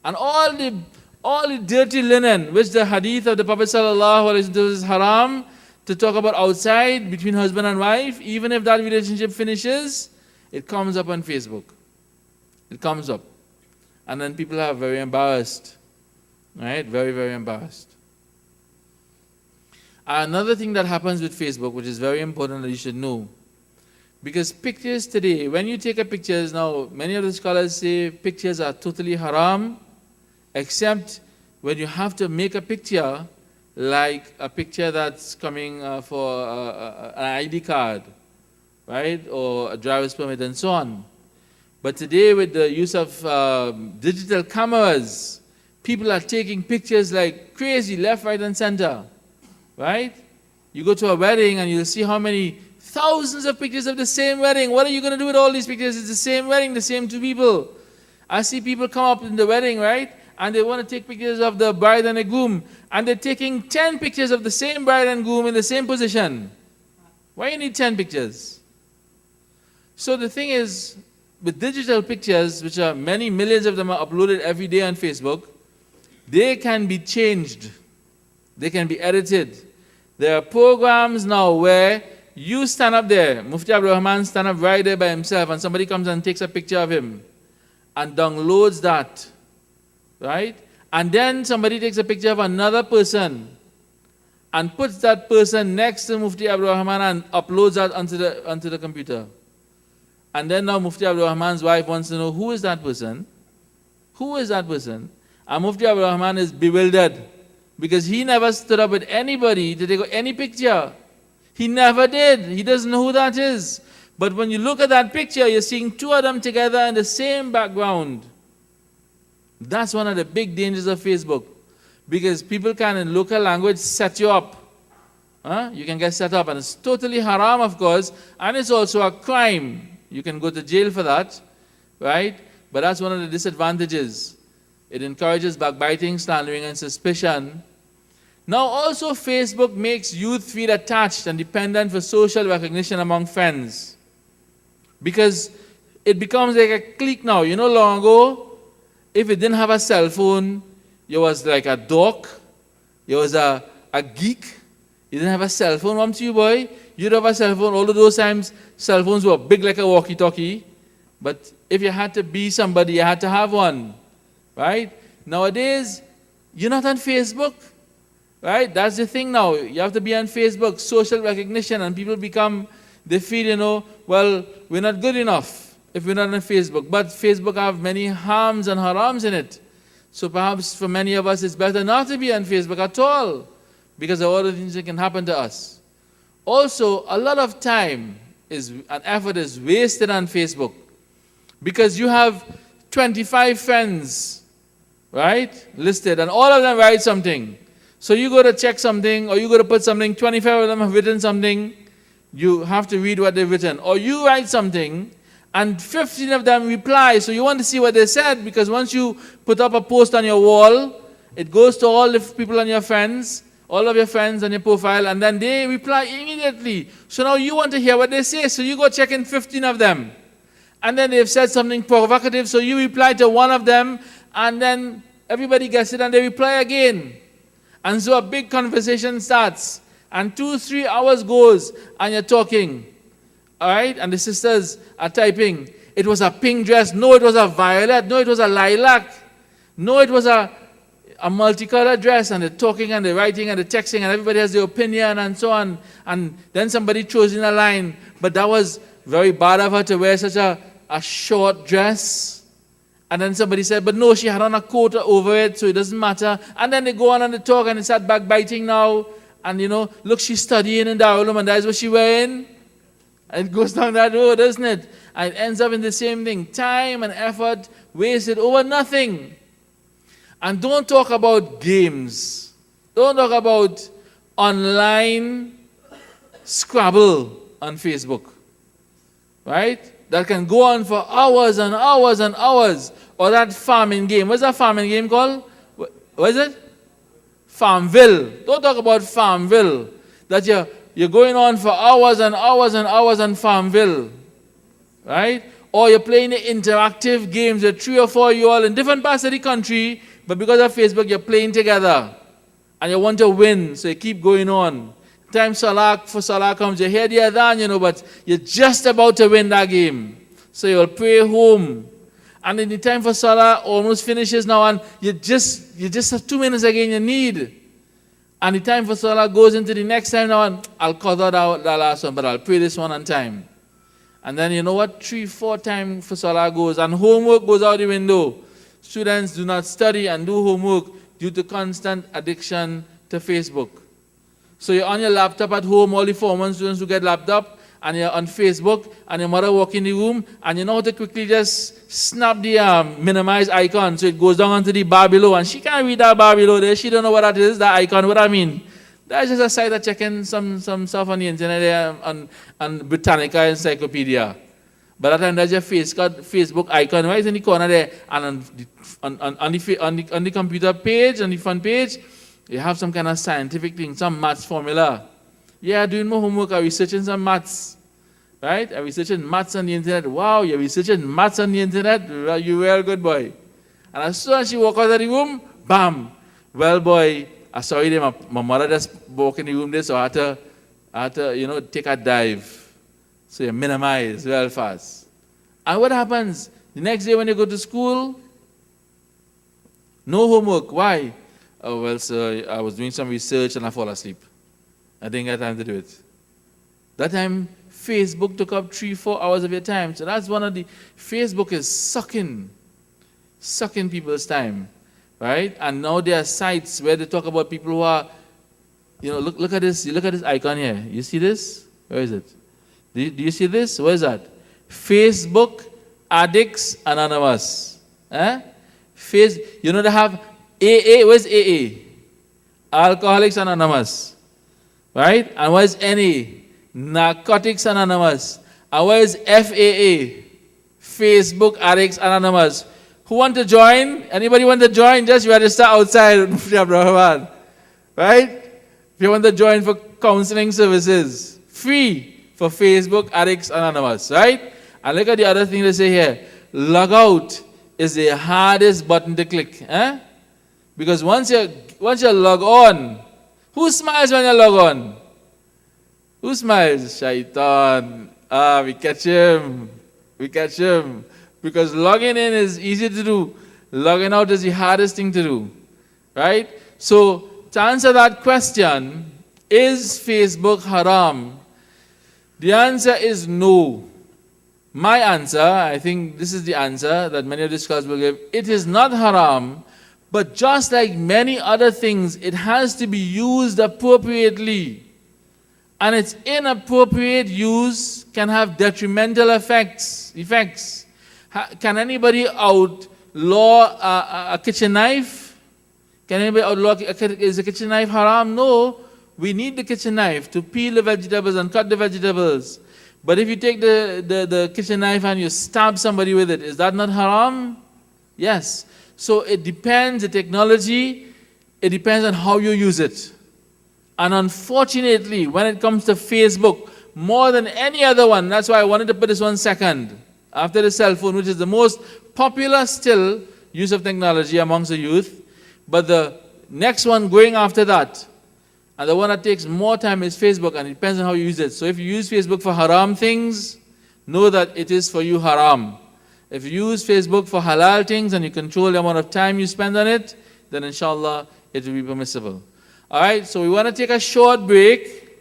And all the dirty linen, which the hadith of the Prophet ﷺ is haram to talk about outside between husband and wife, even if that relationship finishes, it comes up on Facebook. It comes up. And then people are very embarrassed. Right? Very, very embarrassed. Another thing that happens with Facebook, which is very important that you should know, because pictures today, when you take a pictures, now many of the scholars say pictures are totally haram, except when you have to make a picture, like a picture that's coming for an ID card, right? Or a driver's permit and so on. But today, with the use of digital cameras, people are taking pictures like crazy, left, right, and center, right? You go to a wedding and you'll see how many thousands of pictures of the same wedding. What are you going to do with all these pictures? It's the same wedding, the same two people. I see people come up in the wedding, right? And they want to take pictures of the bride and the groom. And they're taking 10 pictures of the same bride and groom in the same position. Why you need 10 pictures? So the thing is, with digital pictures, which are many millions of them are uploaded every day on Facebook, they can be changed. They can be edited. There are programs now where you stand up there, Mufti Abdul Rahman stand up right there by himself, and somebody comes and takes a picture of him and downloads that, right? And then somebody takes a picture of another person and puts that person next to Mufti Abdul Rahman and uploads that onto the computer. And then now Mufti Abdul Rahman's wife wants to know, who is that person? Who is that person? And Mufti Abdul Rahman is bewildered because he never stood up with anybody to take any picture. He never did. He doesn't know who that is. But when you look at that picture, you're seeing two of them together in the same background. That's one of the big dangers of Facebook. Because people can, in local language, set you up. You can get set up. And it's totally haram, of course. And it's also a crime. You can go to jail for that. Right? But that's one of the disadvantages. It encourages backbiting, slandering, and suspicion. Now also Facebook makes youth feel attached and dependent for social recognition among friends. Because it becomes like a clique now. You know, long ago, if you didn't have a cell phone, you was like a dork, you was a geek, you didn't have a cell phone, mom to you boy, you'd have a cell phone. All of those times, cell phones were big like a walkie-talkie. But if you had to be somebody, you had to have one. Right? Nowadays, you're not on Facebook. Right? That's the thing now. You have to be on Facebook, social recognition, and people they feel, well, we're not good enough if we're not on Facebook. But Facebook have many harms and harams in it. So perhaps for many of us, it's better not to be on Facebook at all because of all the things that can happen to us. Also, a lot of time and effort is wasted on Facebook because you have 25 friends, right, listed, and all of them write something. So you go to check something, or you go to put something, 25 of them have written something, you have to read what they've written. Or you write something, and 15 of them reply, so you want to see what they said, because once you put up a post on your wall, it goes to all the people on your friends, all of your friends on your profile, and then they reply immediately. So now you want to hear what they say, so you go check in 15 of them. And then they've said something provocative, so you reply to one of them, and then everybody gets it, and they reply again. And so a big conversation starts, and 2-3 hours goes, and you're talking. All right? And the sisters are typing. It was a pink dress. No, it was a violet. No, it was a lilac. No, it was a multicolored dress. And they're talking, and they're writing, and they're texting, and everybody has their opinion, and so on. And then somebody throws in a line, but that was very bad of her to wear such a short dress. And then somebody said, but no, she had on a coat over it, so it doesn't matter. And then they go on and they talk, and they start backbiting now. And look, she's studying in Darul, and that's what she's wearing. And it goes down that road, doesn't it? And it ends up in the same thing. Time and effort wasted over nothing. And don't talk about games. Don't talk about online Scrabble on Facebook. Right? That can go on for hours and hours and hours. Or that farming game. What's that farming game called? What is it? Farmville. Don't talk about Farmville. That you're going on for hours and hours and hours on Farmville. Right? Or you're playing the interactive games with 3 or 4 you all in different parts of the country, but because of Facebook, you're playing together. And you want to win, so you keep going on. Time for Salah comes, you hear the adhan, but you're just about to win that game. So you'll pray home. And in the time for Salah almost finishes now, and you just have 2 minutes again you need. And the time for Salah goes into the next time now, and I'll cover that last one, but I'll pray this one on time. And then 3-4 times for Salah goes, and homework goes out the window. Students do not study and do homework due to constant addiction to Facebook. So you're on your laptop at home, all the Form 1 students who get laptop, and you're on Facebook, and your mother walk in the room, and you know how to quickly just snap the minimize icon, so it goes down onto the bar below, and she can't read that bar below there. She don't know what that is, that icon, what I mean. That's just a site that checking some stuff on the internet there, on Britannica Encyclopedia. By that time, there's your Facebook icon right in the corner there, and on the computer page, on the front page, you have some kind of scientific thing, some maths formula. Yeah, doing my homework, I'm researching some maths. Right? I'm researching maths on the internet. Wow, you're researching maths on the internet? You're a real good boy. And as soon as she walk out of the room, bam, well, boy, I saw you there. My mother just walked in the room there, so I had to, take a dive. So you minimize well fast. And what happens? The next day when you go to school, no homework. Why? Oh, well, sir, I was doing some research and I fall asleep. I didn't get time to do it. That time, Facebook took up 3-4 hours of your time. So that's one of the, Facebook is sucking people's time, right? And now there are sites where they talk about people who are, look at this. You look at this icon here. You see this? Where is it? Do you see this? Where is that? Facebook Addicts Anonymous. They have AA. Where's AA? Alcoholics Anonymous. Right? And where's NA? Narcotics Anonymous. And where's FAA? Facebook Addicts Anonymous. Who want to join? Anybody want to join? Just register outside. Right? If you want to join for counseling services, free for Facebook Addicts Anonymous. Right? And look at the other thing they say here. Log out is the hardest button to click. Because once you log on, who smiles when you log on? Who smiles? Shaitan. We catch him. Because logging in is easy to do. Logging out is the hardest thing to do. Right? So, to answer that question, is Facebook haram? The answer is no. My answer, I think this is the answer that many of the scholars will give. It is not haram, but just like many other things, it has to be used appropriately. And its inappropriate use can have detrimental effects. Can anybody outlaw a kitchen knife? Can anybody outlaw, is a kitchen knife haram? No. We need the kitchen knife to peel the vegetables and cut the vegetables. But if you take the kitchen knife and you stab somebody with it, is that not haram? Yes. So it depends, the technology, it depends on how you use it. And unfortunately, when it comes to Facebook, more than any other one, that's why I wanted to put this one second, after the cell phone, which is the most popular still use of technology amongst the youth. But the next one going after that, and the one that takes more time is Facebook, and it depends on how you use it. So if you use Facebook for haram things, know that it is for you haram. If you use Facebook for halal things and you control the amount of time you spend on it, then inshallah it will be permissible. All right, so we want to take a short break,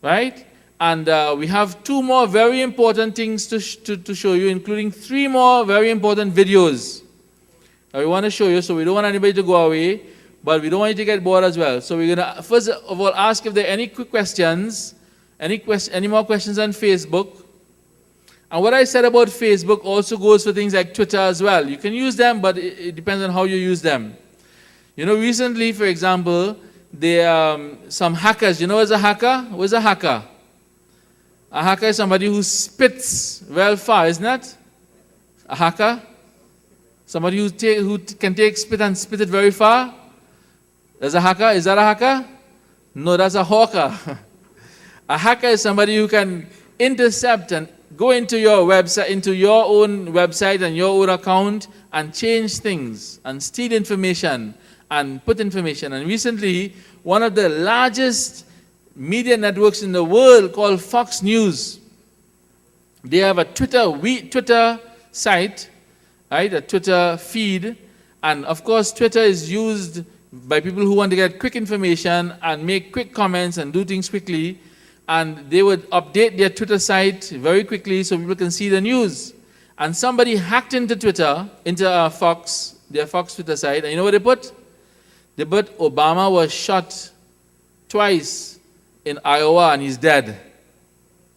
right? And we have 2 more very important things to show you, including 3 more very important videos we want to show you. So we don't want anybody to go away, but we don't want you to get bored as well. So we're going to first of all ask if there are any quick questions, any more questions on Facebook. And what I said about Facebook also goes for things like Twitter as well. You can use them, but it depends on how you use them. Recently, for example, some hackers. What's a hacker? What's a hacker? A hacker is somebody who spits well far, isn't that? A hacker? Somebody who can take spit and spit it very far? That's a hacker? Is that a hacker? No, that's a hawker. A hacker is somebody who can intercept and go into your website, into your own website and your own account and change things and steal information and put information. And recently, one of the largest media networks in the world called Fox News, they have a Twitter site, right? A Twitter feed. And of course, Twitter is used by people who want to get quick information and make quick comments and do things quickly. And they would update their Twitter site very quickly so people can see the news. And somebody hacked into Twitter, into their Fox Twitter site. And you know what they put? They put Obama was shot twice in Iowa and he's dead.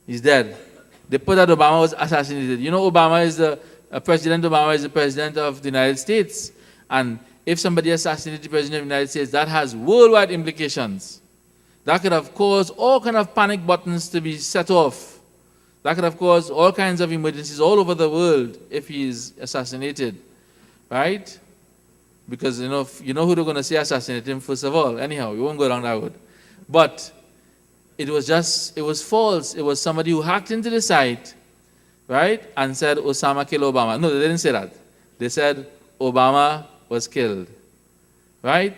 He's dead. They put that Obama was assassinated. President Obama is the president of the United States. And if somebody assassinated the president of the United States, that has worldwide implications. That could have caused all kinds of panic buttons to be set off. That could have caused all kinds of emergencies all over the world if he is assassinated, right? Because you know who they're going to say assassinate him first of all. Anyhow, we won't go down that road. But it was false. It was somebody who hacked into the site, right, and said Osama killed Obama. No, they didn't say that. They said Obama was killed, right?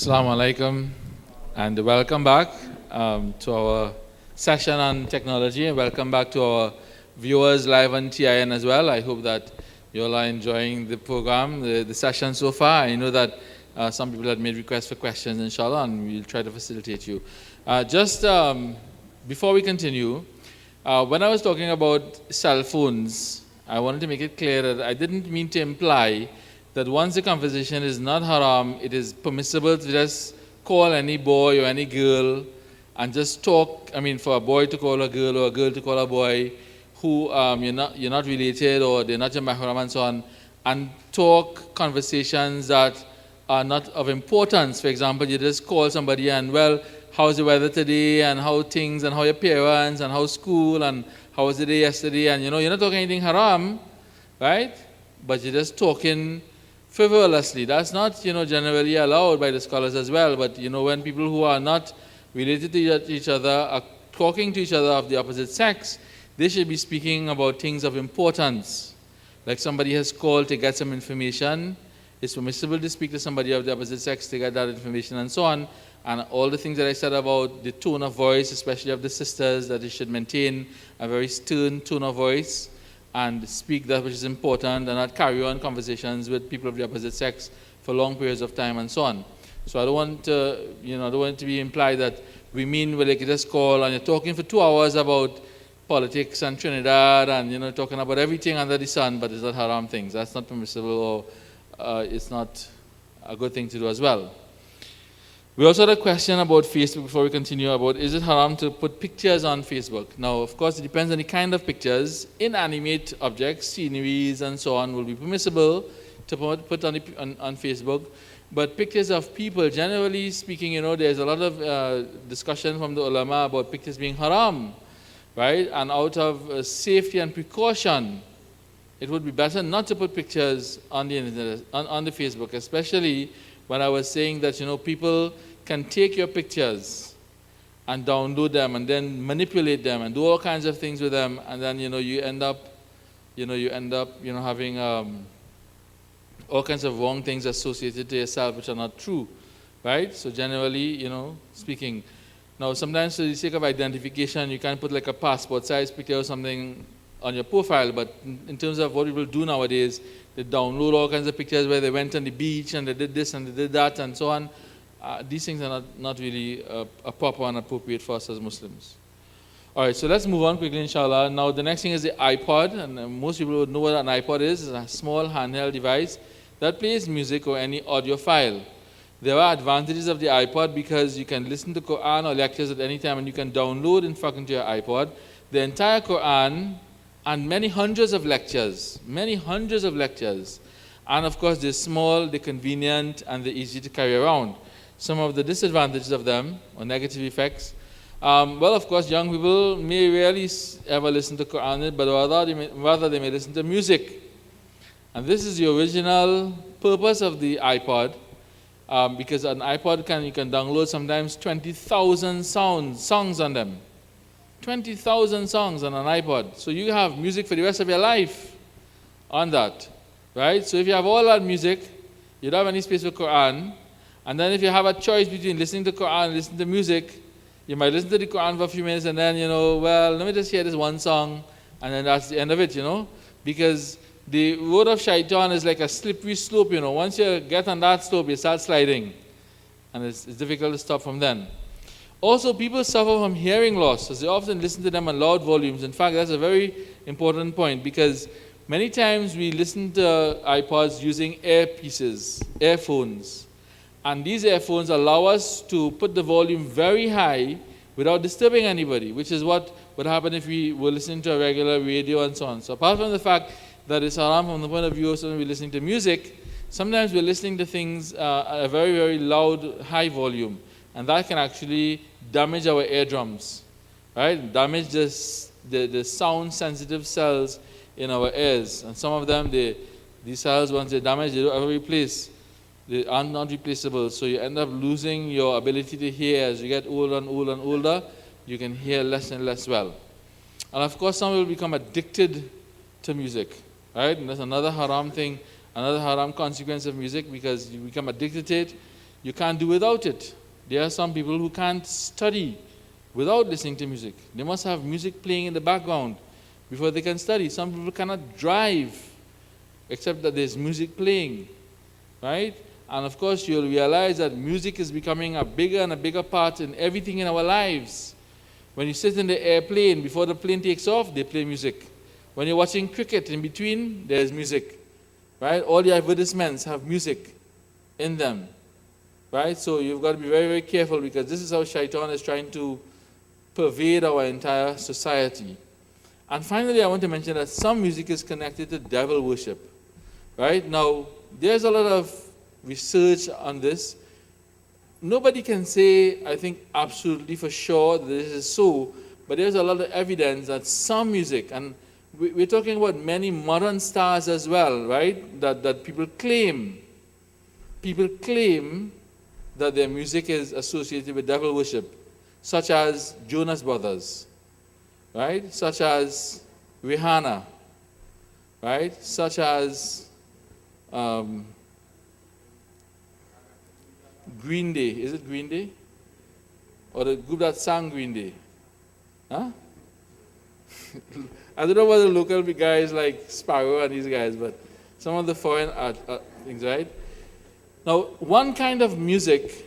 Assalamu alaikum and welcome back to our session on technology, and welcome back to our viewers live on TIN as well. I hope that you all are enjoying the program, the session so far. I know that some people had made requests for questions, inshallah, and we'll try to facilitate you. Just before we continue, when I was talking about cell phones, I wanted to make it clear that I didn't mean to imply that once the conversation is not haram, it is permissible to just call any boy or any girl and just talk. I mean, for a boy to call a girl or a girl to call a boy who you're not related or they're not your mahram and so on, and talk conversations that are not of importance. For example, you just call somebody and, well, how's the weather today, and how things, and how your parents, and how school, and how was the day yesterday, and you're not talking anything haram, right? But you're just talking frivolously. That's not, generally allowed by the scholars as well. But, when people who are not related to each other are talking to each other of the opposite sex, they should be speaking about things of importance. Like somebody has called to get some information, it's permissible to speak to somebody of the opposite sex to get that information and so on. And all the things that I said about the tone of voice, especially of the sisters, that they should maintain a very stern tone of voice and speak that which is important and not carry on conversations with people of the opposite sex for long periods of time and so on. So I don't want to, I don't want it to be implied that we mean, well, like you just call and you're talking for 2 hours about politics and Trinidad and, talking about everything under the sun, but it's not haram things. That's not permissible, or it's not a good thing to do as well. We also had a question about Facebook before we continue about, is it haram to put pictures on Facebook? Now, of course, it depends on the kind of pictures. Inanimate objects, sceneries and so on will be permissible to put on Facebook. But pictures of people, generally speaking, there's a lot of discussion from the ulama about pictures being haram, right? And out of safety and precaution, it would be better not to put pictures on the internet, on the Facebook, especially when I was saying that, people can take your pictures and download them and then manipulate them and do all kinds of things with them, and then, you end up having all kinds of wrong things associated to yourself which are not true, right? So generally, speaking. Now, sometimes for the sake of identification, you can put like a passport size picture or something on your profile, but in terms of what people do nowadays, they download all kinds of pictures where they went on the beach and they did this and they did that and so on. These things are not really proper and appropriate for us as Muslims. All right, so let's move on quickly, inshallah. Now, the next thing is the iPod, and most people would know what an iPod is. It's a small handheld device that plays music or any audio file. There are advantages of the iPod because you can listen to Quran or lectures at any time, and you can download, in fact, into your iPod the entire Quran and many hundreds of lectures. And of course, they're small, they're convenient, and they're easy to carry around. Some of the disadvantages of them, or negative effects, well, of course, young people may rarely ever listen to Quran, but rather they may listen to music. And this is the original purpose of the iPod, because an iPod you can download sometimes 20,000 songs on them. 20,000 songs on an iPod. So you have music for the rest of your life on that, right? So if you have all that music, you don't have any space for Quran. And then if you have a choice between listening to Quran and listening to music, you might listen to the Quran for a few minutes and then, well, let me just hear this one song, and then that's the end of it, because the road of shaitan is like a slippery slope, Once you get on that slope, you start sliding, and it's difficult to stop from then. Also, people suffer from hearing loss, as they often listen to them on loud volumes. In fact, that's a very important point, because many times we listen to iPods using earphones. And these earphones allow us to put the volume very high without disturbing anybody, which is what would happen if we were listening to a regular radio and so on. So apart from the fact that it's haram from the point of view of when we're listening to music, sometimes we're listening to things at a very, very loud, high volume. And that can actually damage our eardrums, right? Damage the sound-sensitive cells in our ears. And some of them, these cells, once they're damaged, they don't ever replace. They are not replaceable. So you end up losing your ability to hear. As you get older and older and older, you can hear less and less well. And of course, some will become addicted to music, right? And that's another haram thing, another haram consequence of music, because you become addicted to it. You can't do without it. There are some people who can't study without listening to music. They must have music playing in the background before they can study. Some people cannot drive except that there's music playing, right? And of course, you'll realize that music is becoming a bigger and a bigger part in everything in our lives. When you sit in the airplane, before the plane takes off, they play music. When you're watching cricket, in between, there's music, right? All the advertisements have music in them, right? So you've got to be very, very careful, because this is how Shaitan is trying to pervade our entire society. And finally, I want to mention that some music is connected to devil worship, right? Now, there's a lot of research on this. Nobody can say, I think, absolutely for sure that this is so, but there's a lot of evidence that some music, and we're talking about many modern stars as well, right? That people claim that their music is associated with devil worship, such as Jonas Brothers, right? Such as Rihanna, right? Such as Green Day. Is it Green Day? Or the group that sang Green Day? Huh? I don't know about the local guys like Sparrow and these guys, but some of the foreign things, right? Now, one kind of music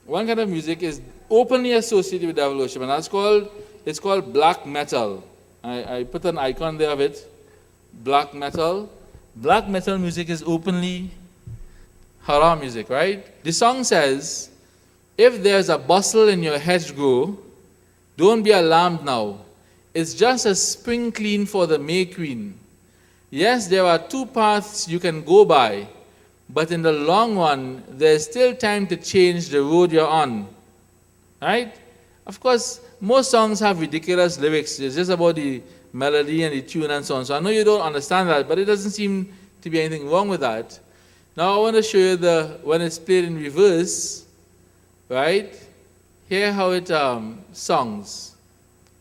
is openly associated with devil worship, and it's called black metal. I put an icon there of it. Black metal. Black metal music is openly haram music, right? The song says, if there's a bustle in your hedgerow, don't be alarmed now. It's just a spring clean for the May Queen. Yes, there are two paths you can go by, but in the long run, there's still time to change the road you're on. Right? Of course, most songs have ridiculous lyrics. It's just about the melody and the tune and so on. So I know you don't understand that, but it doesn't seem to be anything wrong with that. Now I want to show you when it's played in reverse, right? Hear how it songs,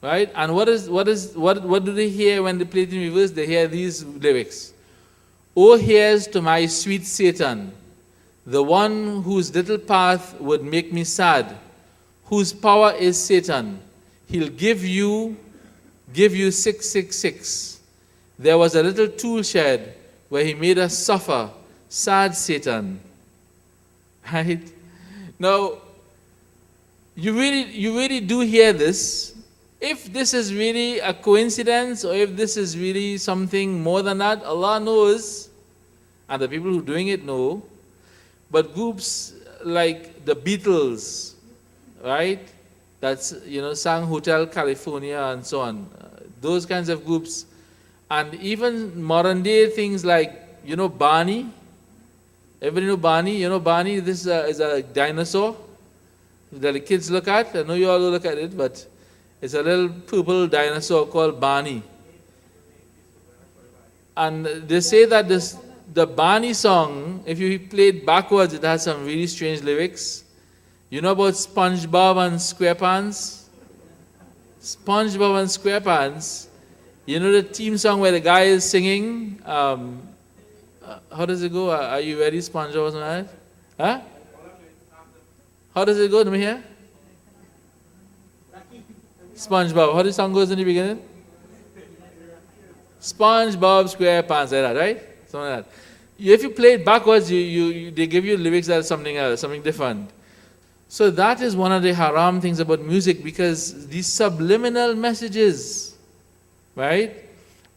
right? And what do they hear when they play it in reverse? They hear these lyrics. Oh, here's to my sweet Satan, the one whose little path would make me sad, whose power is Satan. He'll give you 666. There was a little tool shed where he made us suffer. Sad Satan. Right? Now, you really do hear this. If this is really a coincidence, or if this is really something more than that, Allah knows, and the people who are doing it know. But groups like the Beatles, right? That's, sang Hotel California and so on. Those kinds of groups. And even modern day things like, Barney. Everybody know Barney? Barney, this is a dinosaur that the kids look at. I know you all look at it, but it's a little purple dinosaur called Barney. And they say that the Barney song, if you play it backwards, it has some really strange lyrics. You know about SpongeBob and SquarePants? SpongeBob and SquarePants. You know the theme song where the guy is singing? How does it go? Are you ready, SpongeBob or something like that? Huh? How does it go? Let me hear. SpongeBob. How the song goes in the beginning? SpongeBob SquarePants, like that, right? Something like that. If you play it backwards, they give you lyrics that are something else, something different. So that is one of the haram things about music, because these subliminal messages, right?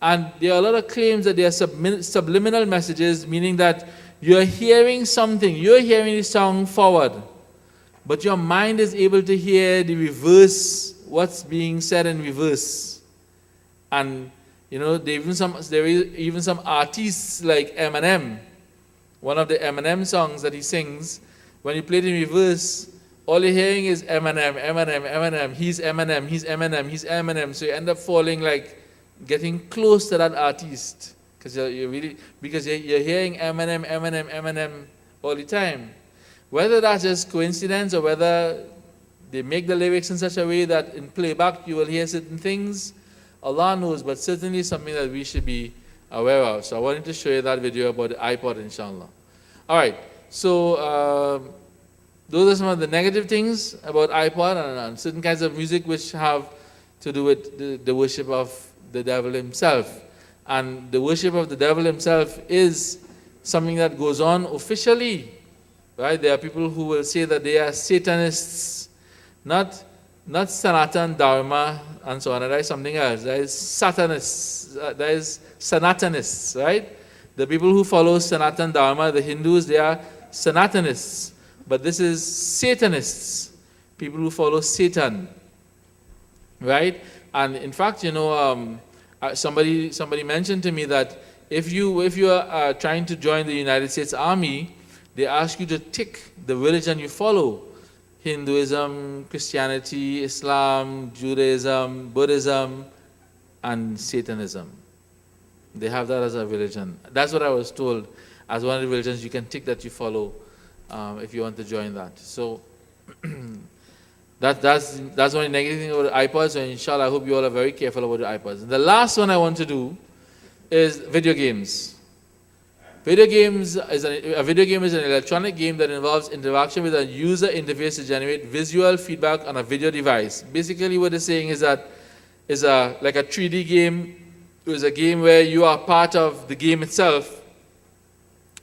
And there are a lot of claims that they are subliminal messages, meaning that you're hearing something, you're hearing the song forward, but your mind is able to hear the reverse, what's being said in reverse. And there are even some artists like Eminem. One of the Eminem songs that he sings, when you play it in reverse, all you're hearing is Eminem, Eminem, Eminem. He's Eminem, he's Eminem, he's Eminem. So you end up getting close to that artist, because you're hearing Eminem, Eminem, Eminem all the time. Whether that's just coincidence or whether they make the lyrics in such a way that in playback you will hear certain things, Allah knows, but certainly something that we should be aware of. So I wanted to show you that video about the iPod, inshallah. All right, so Those are some of the negative things about iPod and certain kinds of music which have to do with the worship of the devil himself. And the worship of the devil himself is something that goes on officially, right? There are people who will say that they are Satanists, not Sanatan Dharma and so on. That is something else. That is Satanists. That is Sanatanists, right? The people who follow Sanatan Dharma, the Hindus, they are Sanatanists. But this is Satanists, people who follow Satan, right? And in fact, somebody mentioned to me that if you are trying to join the United States Army, they ask you to tick the religion you follow: Hinduism, Christianity, Islam, Judaism, Buddhism, and Satanism. They have that as a religion. That's what I was told. As one of the religions, you can tick that you follow if you want to join that. So that's one negative thing about the iPods. So inshallah, I hope you all are very careful about the iPods. The last one I want to do is video games. A video game is an electronic game that involves interaction with a user interface to generate visual feedback on a video device. Basically, what they're saying is that is like a 3D game. It is a game where you are part of the game itself.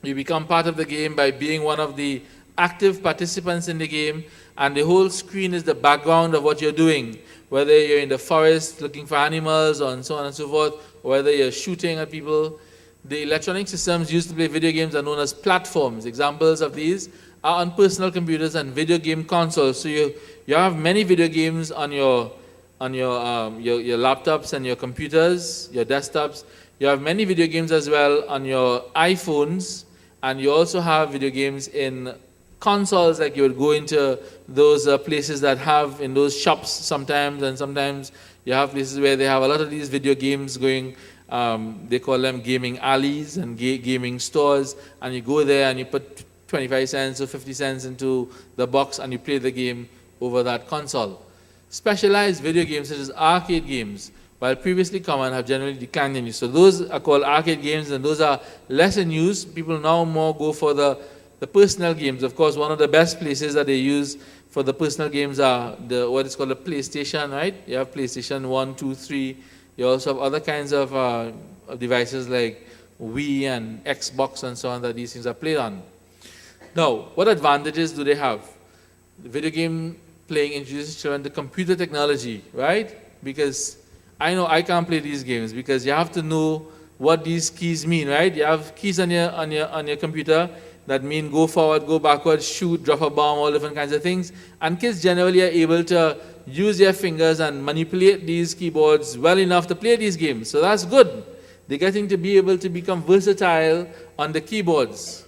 You become part of the game by being one of the active participants in the game, and the whole screen is the background of what you're doing, whether you're in the forest looking for animals and so on and so forth, or whether you're shooting at people. The electronic systems used to play video games are known as platforms. Examples of these are on personal computers and video game consoles. So you have many video games on your laptops and your computers, your desktops. You have many video games as well on your iPhones, and you also have video games in consoles, like you would go into those places that have in those shops sometimes, and sometimes you have places where they have a lot of these video games going. They call them gaming alleys and gaming stores, and you go there and you put 25 cents or 50 cents into the box and you play the game over that console. Specialized video games such as arcade games, while previously common, have generally declined in use. So those are called arcade games, and those are less in use. People now more go for the personal games. Of course, one of the best places that they use for the personal games are what is called a PlayStation, right? You have PlayStation 1, 2, 3. You also have other kinds of devices like Wii and Xbox and so on that these things are played on. Now, what advantages do they have? The video game playing introduces children to computer technology, right? Because I know I can't play these games because you have to know what these keys mean, right? You have keys on your computer that mean go forward, go backward, shoot, drop a bomb, all different kinds of things. And kids generally are able to use their fingers and manipulate these keyboards well enough to play these games. So that's good. They're getting to be able to become versatile on the keyboards.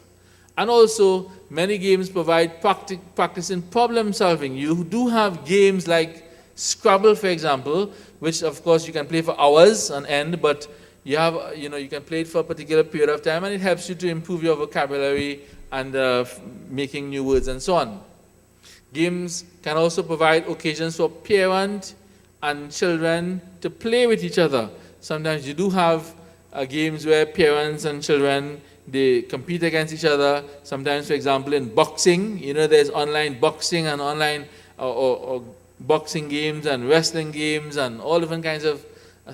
And also, many games provide practice in problem solving. You do have games like Scrabble, for example, which of course you can play for hours on end, but you can play it for a particular period of time, and it helps you to improve your vocabulary and making new words and so on. Games can also provide occasions for parents and children to play with each other. Sometimes you do have games where parents and children, they compete against each other. Sometimes, for example, in boxing, there's online boxing and online or boxing games and wrestling games and all different kinds of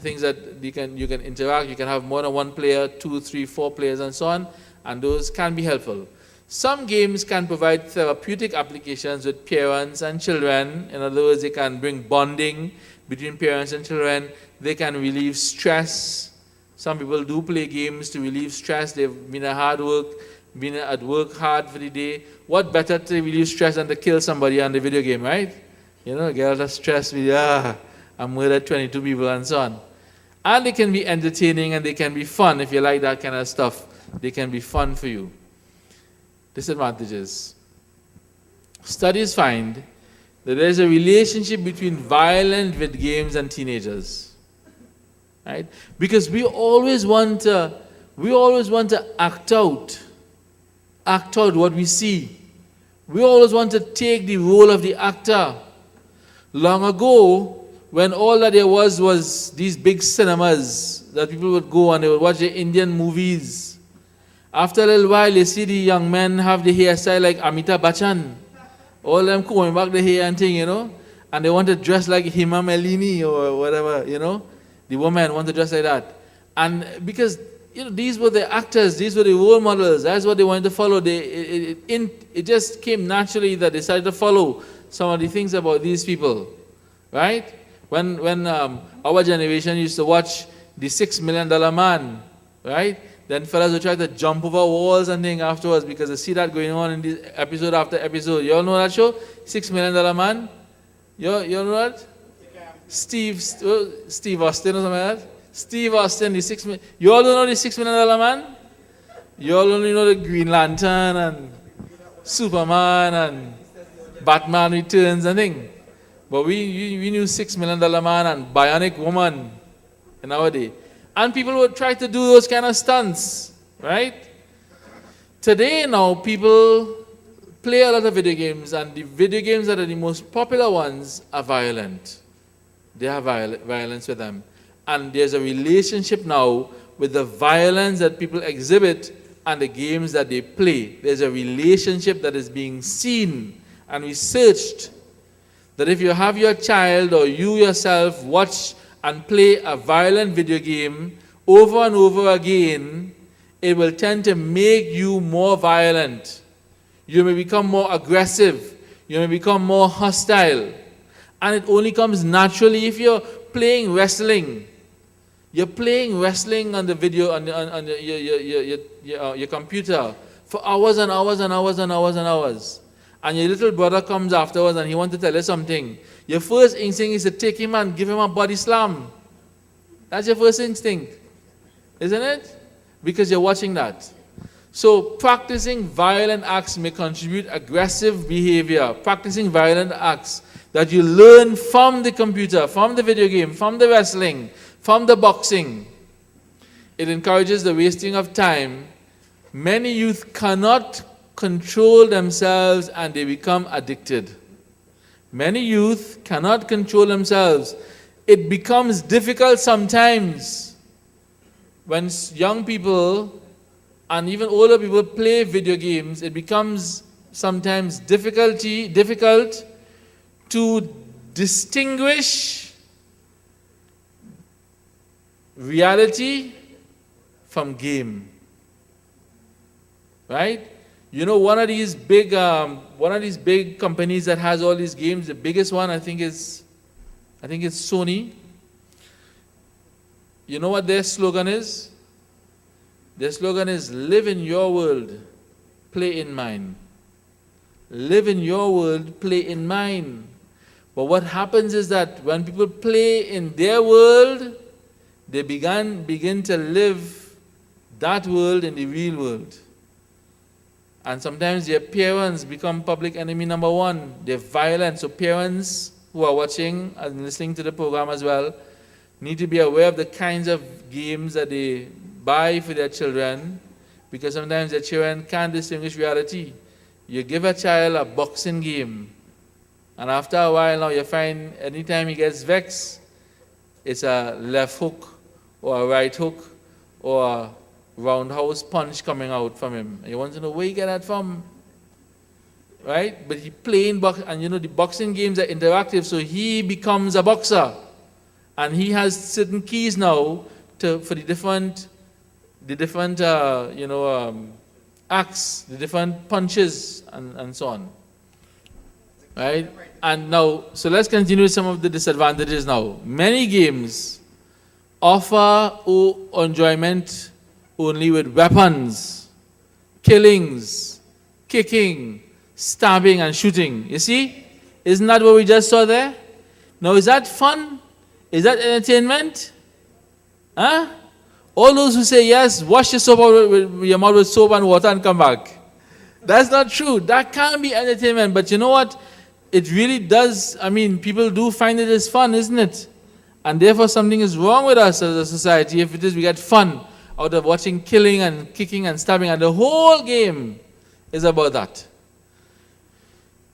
things that you can interact. You can have more than one player, 2, 3, 4 players and so on, and those can be helpful. Some games can provide therapeutic applications with parents and children. In other words, they can bring bonding between parents and children. They can relieve stress. Some people do play games to relieve stress. They've been at work hard for the day. What better to relieve stress than to kill somebody on the video game, right? Get out of stress with, I murdered 22 people and so on. And they can be entertaining and they can be fun if you like that kind of stuff. They can be fun for you. Disadvantages. Studies find that there is a relationship between violent video games and teenagers, right? Because we always want to act out what we see. We always want to take the role of the actor. Long ago, when all that there was these big cinemas that people would go and they would watch the Indian movies. After a little while, you see the young men have the hairstyle like Amitabh Bachchan, All them combing back the hair and thing, you know. And they want to dress like Hima Melini or whatever, you know. The woman want to dress like that. And because, you know, these were the actors, these were the role models, that's what they wanted to follow. It just came naturally that they started to follow some of the things about these people, right? When our generation used to watch the $6 Million Man, right? Then fellas would try to jump over walls and things afterwards because they see that going on in this episode after episode. You all know that show? $6 Million Man? You all know that? Steve Austin or something like that? Steve Austin, the 6 million. You all don't know the $6 Million Man? You all only know the Green Lantern and Superman and Batman Returns and thing. But we knew $6 Million Man and Bionic Woman in our day. And people would try to do those kind of stunts, right? Today now, people play a lot of video games, and the video games that are the most popular ones are violent. They have violence with them. And there's a relationship now with the violence that people exhibit and the games that they play. There's a relationship that is being seen and researched, that if you have your child or you yourself watch and play a violent video game over and over again, it will tend to make you more violent. You may become more aggressive. You may become more hostile. And it only comes naturally if you're playing wrestling. You're playing wrestling on the video, on your computer for hours and hours and hours and hours and hours. And your little brother comes afterwards and he wants to tell you something. Your first instinct is to take him and give him a body slam. That's your first instinct, isn't it? Because you're watching that. So practicing violent acts may contribute aggressive behavior. Practicing violent acts that you learn from the computer, from the video game, from the wrestling, from the boxing. It encourages the wasting of time. Many youth cannot control themselves and they become addicted. Many youth cannot control themselves. It becomes difficult sometimes when young people and even older people play video games. It becomes sometimes difficult to distinguish reality from game. Right? You know, one of these big companies that has all these games, the biggest one I think it's Sony. You know what their slogan is? Their slogan is, live in your world, play in mine. Live in your world, play in mine. But what happens is that when people play in their world, they begin to live that world in the real world. And sometimes their parents become public enemy number one. They're violent. So parents who are watching and listening to the program as well need to be aware of the kinds of games that they buy for their children, because sometimes their children can't distinguish reality. You give a child a boxing game, and after a while now you find anytime he gets vexed, it's a left hook or a right hook or a roundhouse punch coming out from him. And you want to know where you get that from, right? But he playing and you know the boxing games are interactive, so he becomes a boxer, and he has certain keys now for the different acts, the different punches, and so on, right? And now, so let's continue with some of the disadvantages now. Many games offer enjoyment only with weapons, killings, kicking, stabbing, and shooting. You see? Isn't that what we just saw there? Now, is that fun? Is that entertainment? Huh? All those who say, yes, wash your soap out with your mouth with soap and water and come back. That's not true. That can't be entertainment. But you know what? It really does. I mean, people do find it as fun, isn't it? And therefore, something is wrong with us as a society if it is we get fun out of watching killing and kicking and stabbing. And the whole game is about that.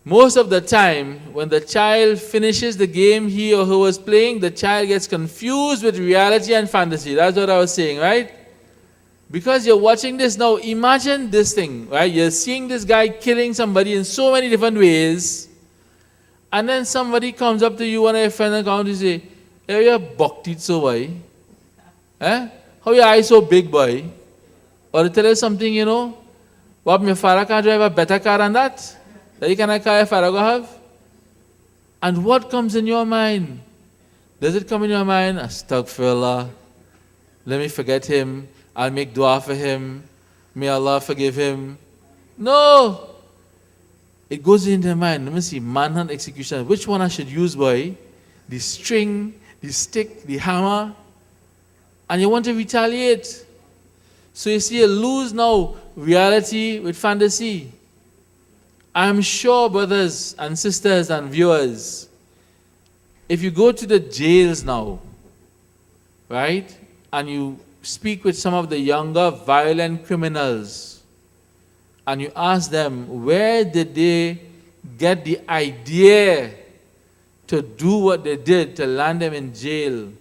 Most of the time, when the child finishes the game he or her was playing, the child gets confused with reality and fantasy. That's what I was saying, right? Because you're watching this now, imagine this thing, right? You're seeing this guy killing somebody in so many different ways, and then somebody comes up to you, one of your friends, and comes to say, hey, you're bhakti so boy. Eh? How your eyes so big, boy? Or they tell you something, you know, what, my father can't drive a better car than that? That you cannot car your father go have? And what comes in your mind? Does it come in your mind? Astaghfirullah. Let me forget him. I'll make dua for him. May Allah forgive him. No. It goes into your mind. Let me see. Manhunt execution. Which one I should use, boy? The string, the stick, the hammer. And you want to retaliate. So you see, you lose now reality with fantasy. I'm sure, brothers and sisters and viewers, if you go to the jails now, right, and you speak with some of the younger violent criminals, and you ask them, where did they get the idea to do what they did to land them in jail?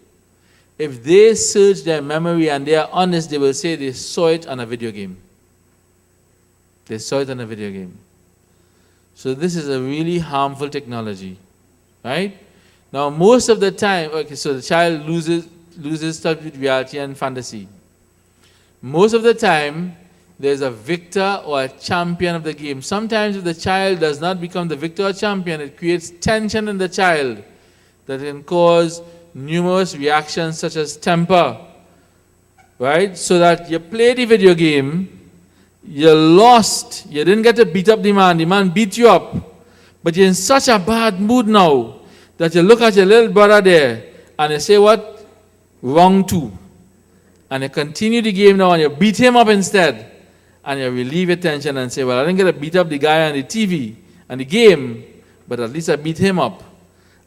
If they search their memory and they are honest, they will say they saw it on a video game. They saw it on a video game. So this is a really harmful technology, right? Now, most of the time, okay, so the child loses touch with reality and fantasy. Most of the time, there's a victor or a champion of the game. Sometimes if the child does not become the victor or champion, it creates tension in the child that can cause numerous reactions such as temper, right? So that you play the video game, you lost, you didn't get to beat up the man beat you up, but you're in such a bad mood now that you look at your little brother there and you say, what? Wrong too. And you continue the game now and you beat him up instead, and you relieve your tension and say, well, I didn't get to beat up the guy on the TV and the game, but at least I beat him up.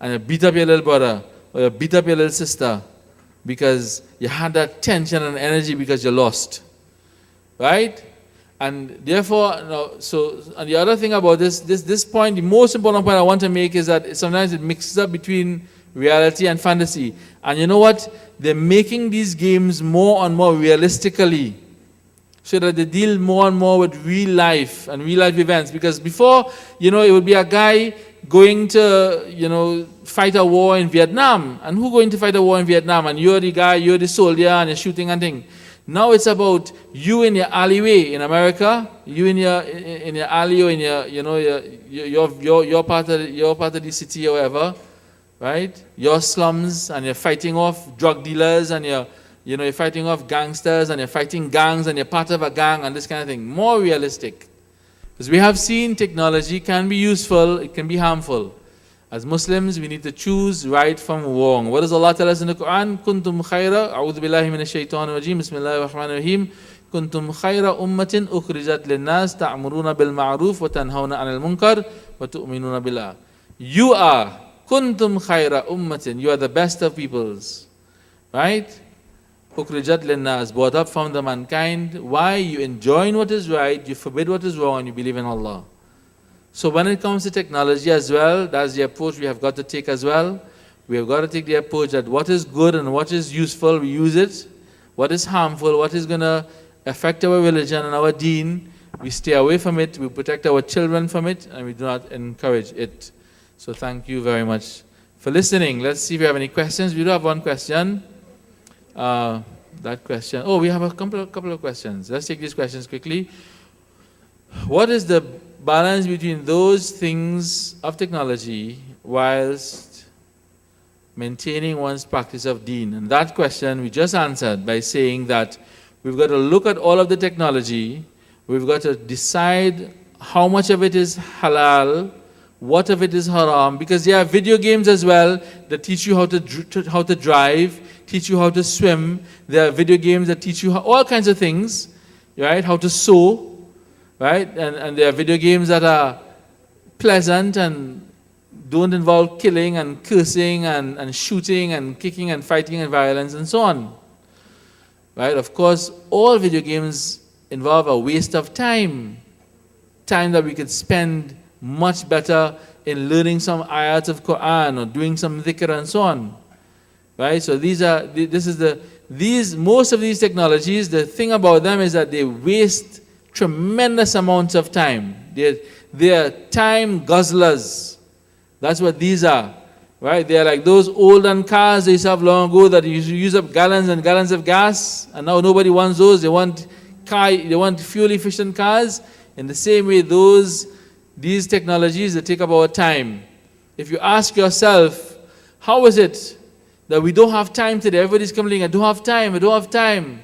And you beat up your little brother or you beat up your little sister because you had that tension and energy because you lost, right? And therefore, so and the other thing about this point, the most important point I want to make is that sometimes it mixes up between reality and fantasy. And you know what? They're making these games more and more realistically so that they deal more and more with real life and real life events. Because before, it would be a guy going to, fight a war in Vietnam. And who going to fight a war in Vietnam? And you're the guy, you're the soldier, and you're shooting and thing. Now it's about you in your alleyway in America, you in your alley or in your part of the city or whatever, right? Your slums, and you're fighting off drug dealers, and you're fighting off gangsters, and you're fighting gangs, and you're part of a gang, and this kind of thing. More realistic, because we have seen technology can be useful, it can be harmful. As Muslims, we need to choose right from wrong. What does Allah tell us in the Quran? Kuntum khayra, a'udhu billahi minash shaitanir rajim, bismillahir rahmanir rahim. Kuntum khayra ummatin ukhrijat linnas ta'muruna bil ma'ruf wa tanhauna 'anil munkar wa tu'minuna billah. You are kuntum khayra ummatin. You are the best of peoples. Right? Ukhrijat linnas, brought up from the mankind. Why? You enjoin what is right, you forbid what is wrong, and you believe in Allah. So when it comes to technology as well, that's the approach we have got to take as well. We have got to take the approach that what is good and what is useful, we use it. What is harmful, what is going to affect our religion and our deen, we stay away from it, we protect our children from it, and we do not encourage it. So thank you very much for listening. Let's see if we have any questions. We do have one question. That question. Oh, we have a couple of questions. Let's take these questions quickly. What is the balance between those things of technology whilst maintaining one's practice of deen? And that question we just answered by saying that we've got to look at all of the technology, we've got to decide how much of it is halal, what of it is haram, because there are video games as well that teach you how to drive, teach you how to swim. There are video games that teach you all kinds of things, right? How to sew. Right? And there are video games that are pleasant and don't involve killing and cursing and shooting and kicking and fighting and violence and so on. Right? Of course, all video games involve a waste of time. Time that we could spend much better in learning some ayats of Quran or doing some dhikr and so on. right? So most of these technologies, the thing about them is that they waste tremendous amounts of time. They're time guzzlers. That's what these are, right? They're like those olden cars they used to have long ago that used to use up gallons and gallons of gas, and now nobody wants those. They want fuel efficient cars. In the same way, these technologies, they take up our time. If you ask yourself, how is it that we don't have time today? Everybody's complaining, I don't have time.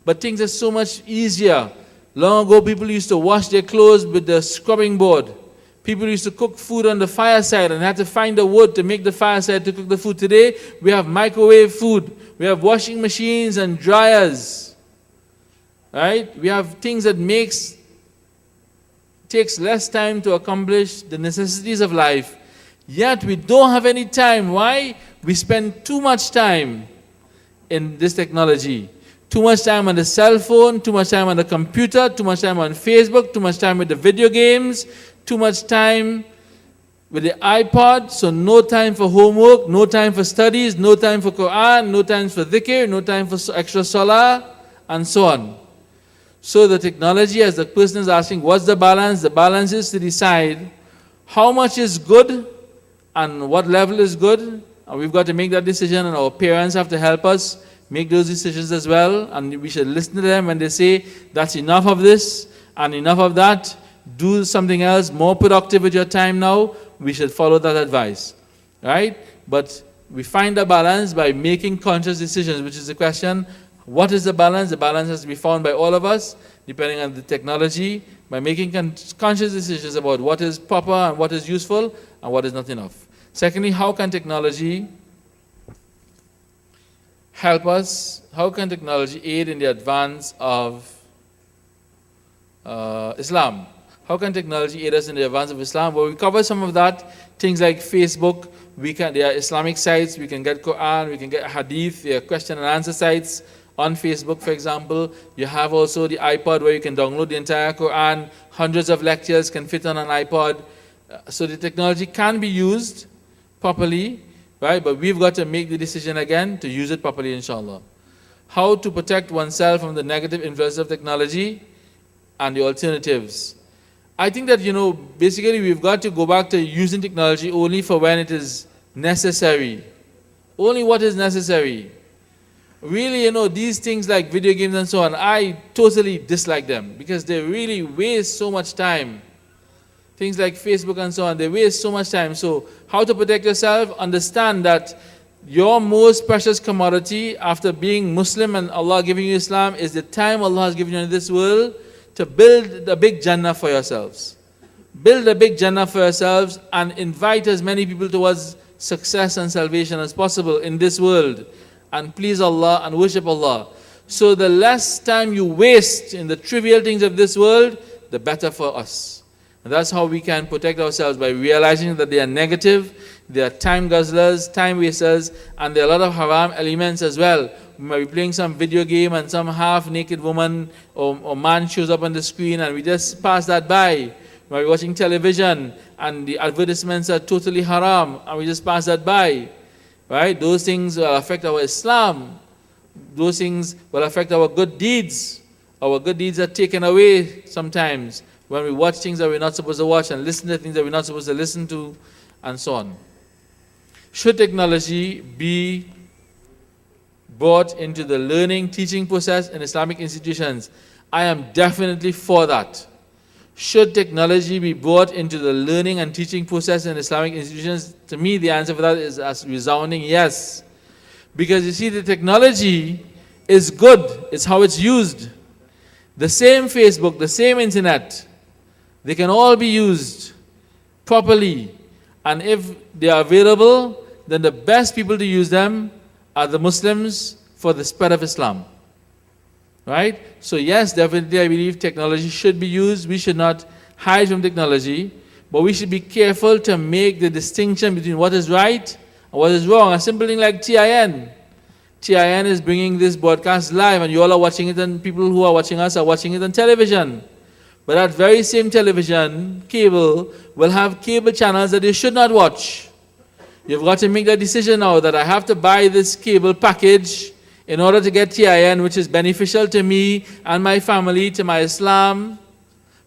But things are so much easier. Long ago, people used to wash their clothes with the scrubbing board. People used to cook food on the fireside and had to find the wood to make the fireside to cook the food. Today, we have microwave food. We have washing machines and dryers. Right? We have things that takes less time to accomplish the necessities of life. Yet we don't have any time. Why? We spend too much time in this technology. Too much time on the cell phone, too much time on the computer, too much time on Facebook, too much time with the video games, too much time with the iPod, so no time for homework, no time for studies, no time for Quran, no time for dhikr, no time for extra salah, and so on. So the technology, as the person is asking, what's the balance? The balance is to decide how much is good and what level is good. And we've got to make that decision, and our parents have to help us make those decisions as well. And we should listen to them when they say, that's enough of this and enough of that. Do something else, more productive with your time now. We should follow that advice. Right? But we find a balance by making conscious decisions, which is the question. What is the balance? The balance has to be found by all of us, depending on the technology, by making conscious decisions about what is proper and what is useful and what is not enough. Secondly, how can technology help us? How can technology aid in the advance of Islam? How can technology aid us in the advance of Islam? Well, we cover some of that. Things like Facebook, there are Islamic sites, we can get Quran, we can get Hadith, there are question and answer sites. On Facebook, for example, you have also the iPod where you can download the entire Quran. Hundreds of lectures can fit on an iPod. So the technology can be used properly, right? But we've got to make the decision again to use it properly, inshallah. How to protect oneself from the negative influence of technology and the alternatives. I think that, basically we've got to go back to using technology only for when it is necessary. Only what is necessary. Really, these things like video games and so on, I totally dislike them because they really waste so much time. Things like Facebook and so on, they waste so much time. So how to protect yourself? Understand that your most precious commodity after being Muslim and Allah giving you Islam is the time Allah has given you in this world to build a big Jannah for yourselves. Build a big Jannah for yourselves and invite as many people towards success and salvation as possible in this world. And please Allah and worship Allah. So the less time you waste in the trivial things of this world, the better for us. And that's how we can protect ourselves, by realizing that they are negative, they are time guzzlers, time wasters, and there are a lot of haram elements as well. We might be playing some video game and some half-naked woman or man shows up on the screen and we just pass that by. We might be watching television and the advertisements are totally haram and we just pass that by. Right? Those things will affect our Islam. Those things will affect our good deeds. Our good deeds are taken away sometimes when we watch things that we're not supposed to watch and listen to things that we're not supposed to listen to, and so on. Should technology be brought into the learning, teaching process in Islamic institutions? I am definitely for that. Should technology be brought into the learning and teaching process in Islamic institutions? To me, the answer for that is a resounding yes. Because you see, the technology is good. It's how it's used. The same Facebook, the same internet, they can all be used properly. And if they are available, then the best people to use them are the Muslims for the spread of Islam. Right? So yes, definitely I believe technology should be used. We should not hide from technology, but we should be careful to make the distinction between what is right and what is wrong. A simple thing like TIN. TIN is bringing this broadcast live and you all are watching it, and people who are watching us are watching it on television. But that very same television, cable, will have cable channels that you should not watch. You've got to make that decision now that I have to buy this cable package in order to get TIN, which is beneficial to me and my family, to my Islam.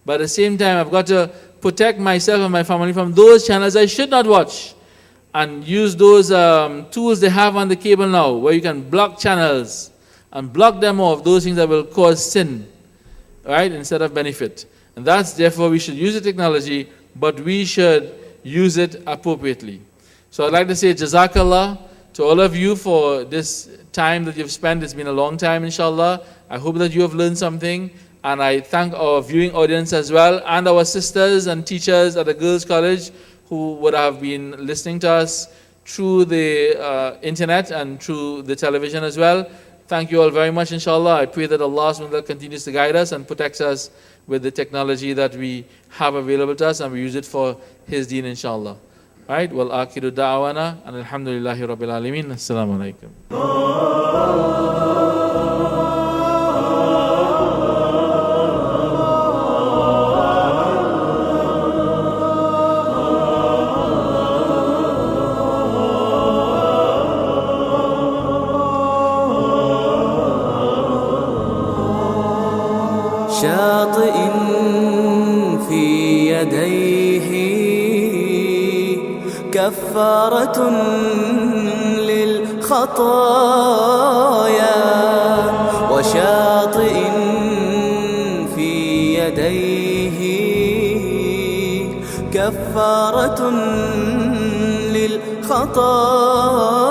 But at the same time, I've got to protect myself and my family from those channels I should not watch. And use those tools they have on the cable now, where you can block channels and block them off, those things that will cause sin, right, instead of benefit. And that's, therefore, we should use the technology, but we should use it appropriately. So I'd like to say Jazakallah to all of you for this time that you've spent. It's been a long time, inshallah. I hope that you have learned something. And I thank our viewing audience as well, and our sisters and teachers at the Girls' College who would have been listening to us through the internet and through the television as well. Thank you all very much, inshallah. I pray that Allah subhanahu wa ta'ala continues to guide us and protects us with the technology that we have available to us, and we use it for His deen, inshallah. Right? Wal akhiru da'wana and alhamdulillahi rabbil alameen. Assalamu alaikum. شاطئ في يديه كفارة للخطايا وشاطئ في يديه كفارة للخطايا